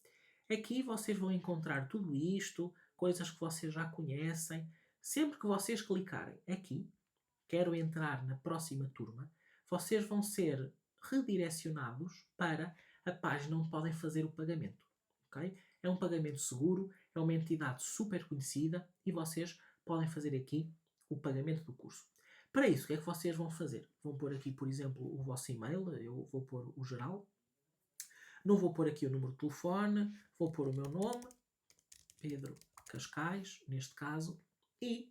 Aqui vocês vão encontrar tudo isto, coisas que vocês já conhecem. Sempre que vocês clicarem aqui, quero entrar na próxima turma, vocês vão ser redirecionados para a página onde podem fazer o pagamento. Okay? É um pagamento seguro, é uma entidade super conhecida e vocês podem fazer aqui o pagamento do curso. Para isso, o que é que vocês vão fazer? Vão pôr aqui, por exemplo, o vosso e-mail, eu vou pôr o geral. Não vou pôr aqui o número de telefone, vou pôr o meu nome, Pedro Cascais, neste caso, e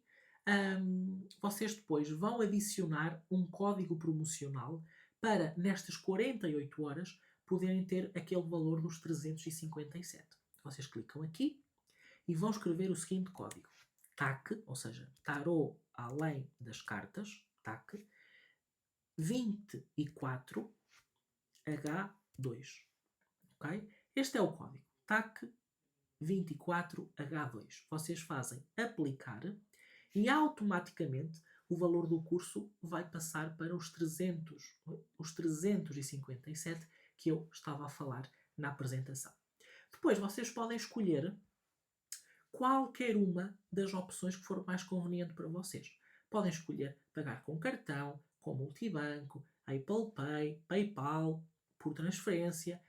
vocês depois vão adicionar um código promocional para, nestas 48 horas, poderem ter aquele valor dos 357. Vocês clicam aqui e vão escrever o seguinte código. TAC, ou seja, Tarot Além das Cartas, TAC, 24H2. Okay? Este é o código. TAC 24H2. Vocês fazem aplicar e automaticamente o valor do curso vai passar para os 357 que eu estava a falar na apresentação. Depois vocês podem escolher qualquer uma das opções que for mais conveniente para vocês. Podem escolher pagar com cartão, com multibanco, Apple Pay, PayPal, por transferência.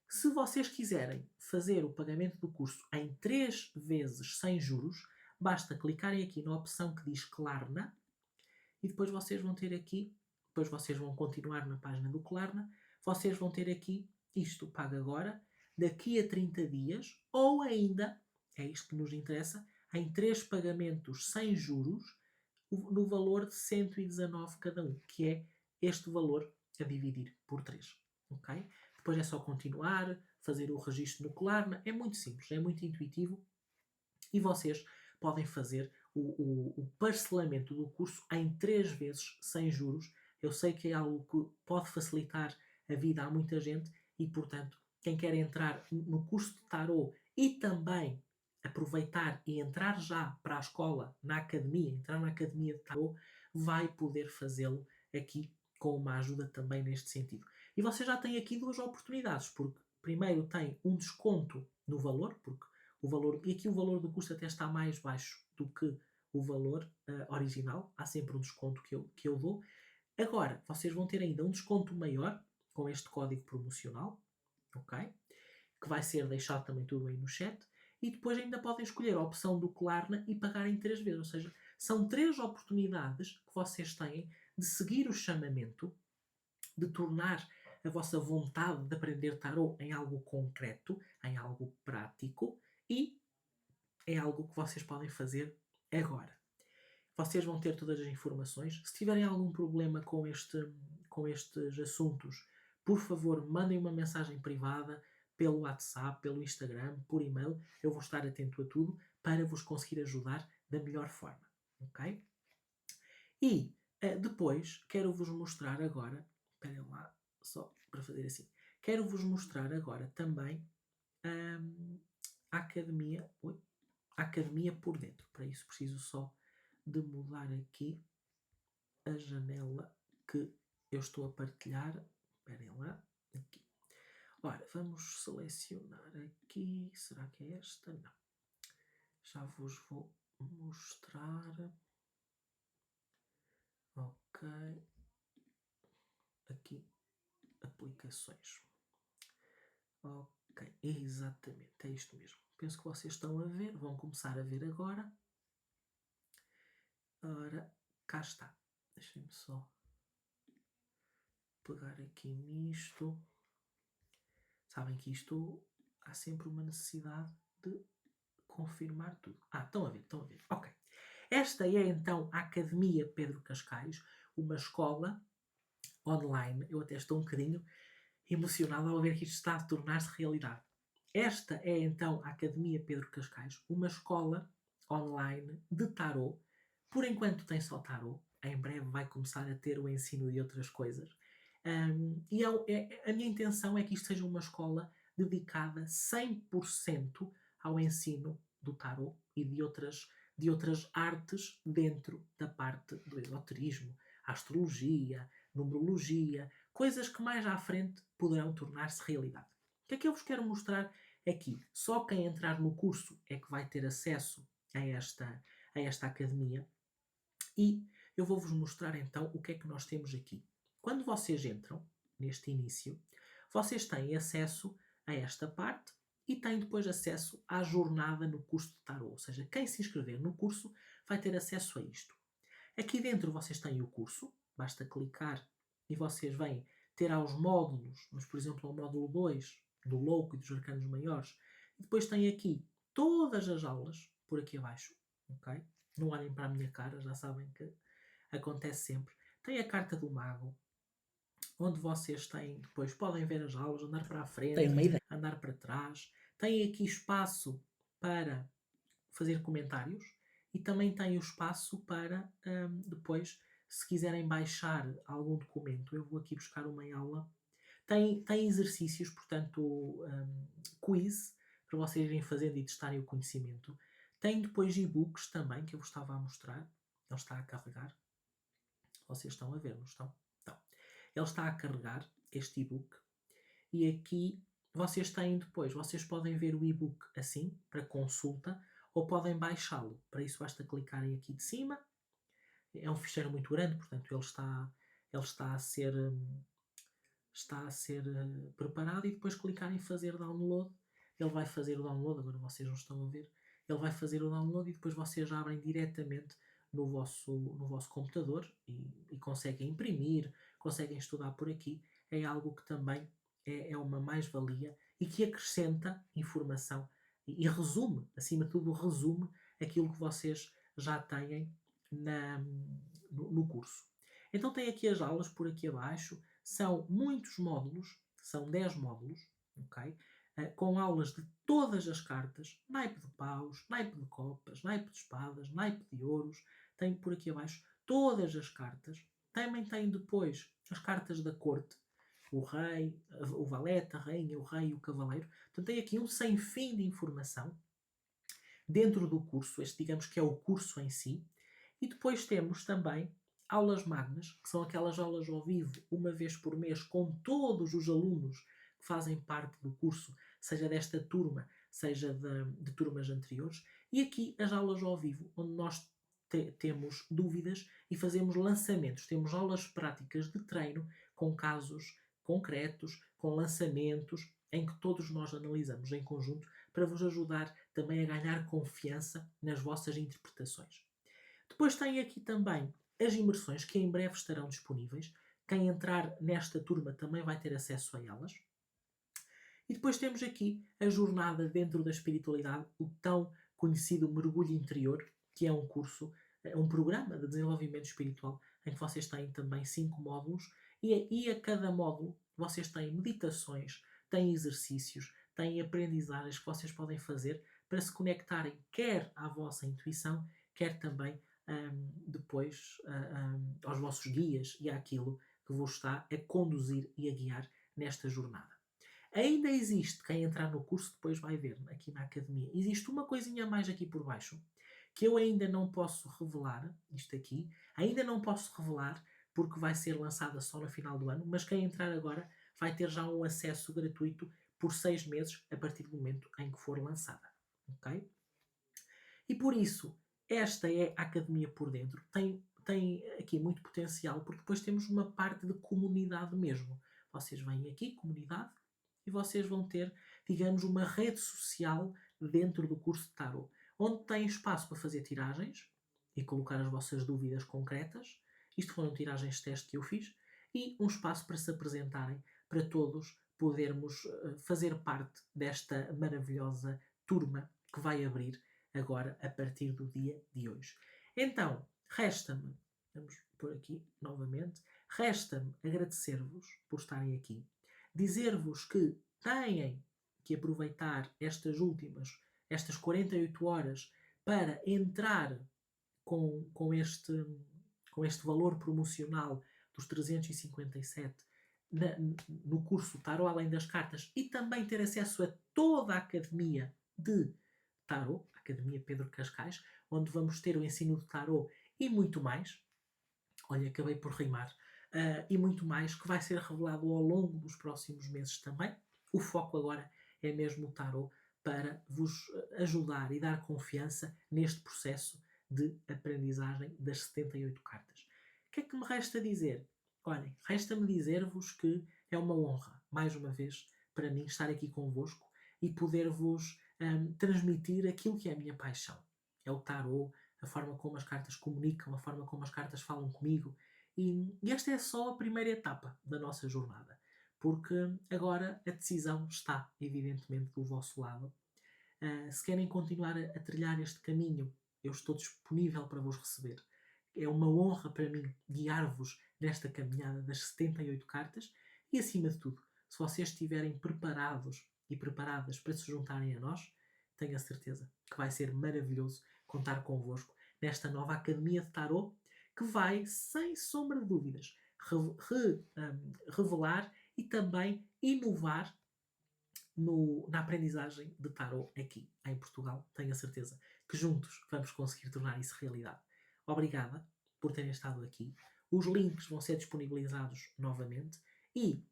Se vocês quiserem fazer o pagamento do curso em 3 vezes sem juros, basta clicarem aqui na opção que diz Klarna e depois vocês vão ter aqui, depois vocês vão continuar na página do Klarna, vocês vão ter aqui isto, paga agora, daqui a 30 dias, ou ainda, é isto que nos interessa, em 3 pagamentos sem juros, no valor de 119 cada um, que é este valor a dividir por 3. Okay? Depois é só continuar, fazer o registro no Klarna, é muito simples, é muito intuitivo e vocês podem fazer o parcelamento do curso em 3 vezes sem juros. Eu sei que é algo que pode facilitar a vida a muita gente e, portanto, quem quer entrar no curso de Tarot e também aproveitar e entrar já para a escola, na academia, entrar na academia de Tarot, vai poder fazê-lo aqui com uma ajuda também neste sentido. E você já tem aqui 2 oportunidades, porque primeiro tem um desconto no valor, porque o valor, e aqui o valor do curso até está mais baixo do que o valor original, há sempre um desconto que eu dou. Agora, vocês vão ter ainda um desconto maior com este código promocional, ok? Que vai ser deixado também tudo aí no chat. E depois ainda podem escolher a opção do Klarna e pagarem 3 vezes. Ou seja, são 3 oportunidades que vocês têm de seguir o chamamento, de tornar a vossa vontade de aprender tarot em algo concreto, em algo prático e é algo que vocês podem fazer agora. Vocês vão ter todas as informações. Se tiverem algum problema com estes assuntos, por favor, mandem uma mensagem privada pelo WhatsApp, pelo Instagram, por e-mail. Eu vou estar atento a tudo para vos conseguir ajudar da melhor forma. Ok? E depois quero-vos mostrar agora, esperem lá, só para fazer assim, quero-vos mostrar agora também a academia, a academia por dentro. Para isso preciso só de mudar aqui a janela que eu estou a partilhar. Esperem lá, aqui. Ora, vamos selecionar aqui, será que é esta? Não. Já vos vou mostrar. Ok. Aqui, aplicações. Ok, exatamente, é isto mesmo. Penso que vocês estão a ver, vão começar a ver agora. Ora, cá está. Deixem-me só pegar aqui nisto. Sabem que isto há sempre uma necessidade de confirmar tudo. Estão a ver, estão a ver. Ok. Esta é então a Academia Pedro Cascais, uma escola online. Eu até estou um bocadinho emocionado ao ver que isto está a tornar-se realidade. Esta é então a Academia Pedro Cascais, uma escola online de tarot. Por enquanto tem só tarot, em breve vai começar a ter o ensino de outras coisas. E a minha intenção é que isto seja uma escola dedicada 100% ao ensino do tarot e de outras artes dentro da parte do esoterismo, astrologia, numerologia, coisas que mais à frente poderão tornar-se realidade. O que é que eu vos quero mostrar aqui? Só quem entrar no curso é que vai ter acesso a esta academia e eu vou-vos mostrar então o que é que nós temos aqui. Quando vocês entram neste início, vocês têm acesso a esta parte e têm depois acesso à jornada no curso de tarot. Ou seja, quem se inscrever no curso vai ter acesso a isto. Aqui dentro vocês têm o curso, basta clicar e vocês vêm ter aos módulos, mas por exemplo ao módulo 2, do Louco e dos Arcanos Maiores. E depois têm aqui todas as aulas, por aqui abaixo. Okay? Não olhem para a minha cara, já sabem que acontece sempre. Tem a carta do mago, onde vocês têm, depois podem ver as aulas, andar para a frente, andar para trás. Tem aqui espaço para fazer comentários e também tem o espaço para depois, se quiserem baixar algum documento, eu vou aqui buscar uma aula. Tem exercícios, portanto, quiz, para vocês irem fazendo e testarem o conhecimento. Tem depois e-books também, que eu vos estava a mostrar. Ele está a carregar. Vocês estão a ver, não estão? Então, ele está a carregar este e-book. E aqui vocês têm depois, vocês podem ver o e-book assim, para consulta, ou podem baixá-lo. Para isso basta clicarem aqui de cima. É um ficheiro muito grande, portanto ele está a ser está a ser preparado e depois clicar em fazer download. Ele vai fazer o download, agora vocês não estão a ver. Ele vai fazer o download e depois vocês abrem diretamente no vosso computador e conseguem imprimir, conseguem estudar por aqui. É algo que também é uma mais-valia e que acrescenta informação e resume, acima de tudo, resume aquilo que vocês já têm no curso. Então tem aqui as aulas por aqui abaixo, são muitos módulos, são 10 módulos, ok? Com aulas de todas as cartas, naipe de paus, naipe de copas, naipe de espadas, naipe de ouros, tem por aqui abaixo todas as cartas. Também tem depois as cartas da corte, o rei, o valete, a rainha, o rei e o cavaleiro. Portanto, tem aqui um sem fim de informação dentro do curso, este digamos que é o curso em si. E depois temos também aulas magnas, que são aquelas aulas ao vivo, uma vez por mês, com todos os alunos que fazem parte do curso, seja desta turma, seja de turmas anteriores. E aqui as aulas ao vivo, onde nós temos dúvidas e fazemos lançamentos. Temos aulas práticas de treino com casos concretos, com lançamentos, em que todos nós analisamos em conjunto para vos ajudar também a ganhar confiança nas vossas interpretações. Depois tem aqui também as imersões que em breve estarão disponíveis. Quem entrar nesta turma também vai ter acesso a elas. E depois temos aqui a jornada dentro da espiritualidade, o tão conhecido mergulho interior, que é um curso, um programa de desenvolvimento espiritual em que vocês têm também 5 módulos e a cada módulo vocês têm meditações, têm exercícios, têm aprendizagens que vocês podem fazer para se conectarem quer à vossa intuição, quer também depois aos vossos guias e àquilo que vos está a conduzir e a guiar nesta jornada. Ainda existe, quem entrar no curso depois vai ver aqui na academia, existe uma coisinha a mais aqui por baixo que eu ainda não posso revelar, isto aqui, ainda não posso revelar porque vai ser lançada só no final do ano, mas quem entrar agora vai ter já um acesso gratuito por 6 meses a partir do momento em que for lançada. Ok? E por isso, esta é a academia por dentro. Tem aqui muito potencial, porque depois temos uma parte de comunidade mesmo. Vocês vêm aqui, comunidade, e vocês vão ter, digamos, uma rede social dentro do curso de Tarot, onde tem espaço para fazer tiragens e colocar as vossas dúvidas concretas. Isto foram tiragens de teste que eu fiz. E um espaço para se apresentarem, para todos podermos fazer parte desta maravilhosa turma que vai abrir agora a partir do dia de hoje. Então, resta-me, vamos por aqui novamente, resta-me agradecer-vos por estarem aqui, dizer-vos que têm que aproveitar estas 48 horas para entrar com este valor promocional dos 357 no curso Tarot Além das Cartas e também ter acesso a toda a academia de Tarot, Academia Pedro Cascais, onde vamos ter o ensino de Tarot e muito mais. Olha, acabei por rimar. E muito mais que vai ser revelado ao longo dos próximos meses também. O foco agora é mesmo o Tarot para vos ajudar e dar confiança neste processo de aprendizagem das 78 cartas. O que é que me resta dizer? Olhem, resta-me dizer-vos que é uma honra, mais uma vez, para mim estar aqui convosco e poder-vos transmitir aquilo que é a minha paixão. É o Tarot, a forma como as cartas comunicam, a forma como as cartas falam comigo. E esta é só a primeira etapa da nossa jornada, porque agora a decisão está, evidentemente, do vosso lado. Se querem continuar a trilhar este caminho, eu estou disponível para vos receber. É uma honra para mim guiar-vos nesta caminhada das 78 cartas e, acima de tudo, se vocês estiverem preparados e preparadas para se juntarem a nós, tenho a certeza que vai ser maravilhoso contar convosco nesta nova Academia de Tarot que vai, sem sombra de dúvidas, revelar e também inovar na aprendizagem de Tarot aqui em Portugal. Tenho a certeza que juntos vamos conseguir tornar isso realidade. Obrigada por terem estado aqui. Os links vão ser disponibilizados novamente e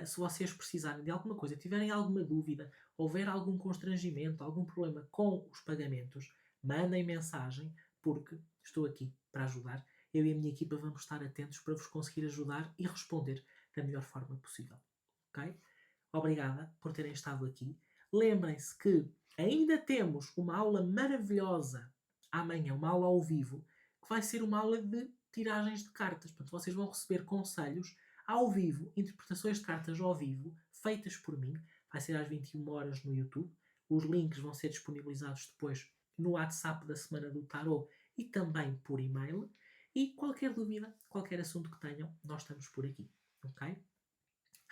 se vocês precisarem de alguma coisa, tiverem alguma dúvida, houver algum constrangimento, algum problema com os pagamentos, mandem mensagem porque estou aqui para ajudar. Eu e a minha equipa vamos estar atentos para vos conseguir ajudar e responder da melhor forma possível. ok? Obrigada por terem estado aqui. Lembrem-se que ainda temos uma aula maravilhosa amanhã, uma aula ao vivo, que vai ser uma aula de tiragens de cartas. Portanto, vocês vão receber conselhos ao vivo, interpretações de cartas ao vivo, feitas por mim. Vai ser às 21 horas no YouTube. Os links vão ser disponibilizados depois no WhatsApp da Semana do Tarot e também por e-mail. E qualquer dúvida, qualquer assunto que tenham, nós estamos por aqui, ok?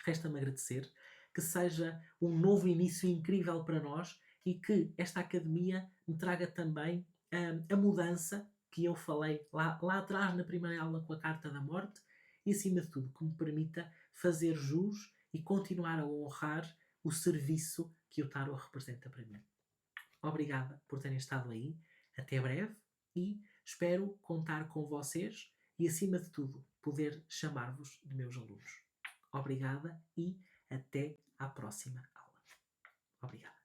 Resta-me agradecer, que seja um novo início incrível para nós e que esta academia me traga também a mudança que eu falei lá atrás na primeira aula com a Carta da Morte e, acima de tudo, que me permita fazer jus e continuar a honrar o serviço que o Tarot representa para mim. Obrigada por terem estado aí. Até breve e espero contar com vocês e, acima de tudo, poder chamar-vos de meus alunos. Obrigada e até à próxima aula. Obrigada.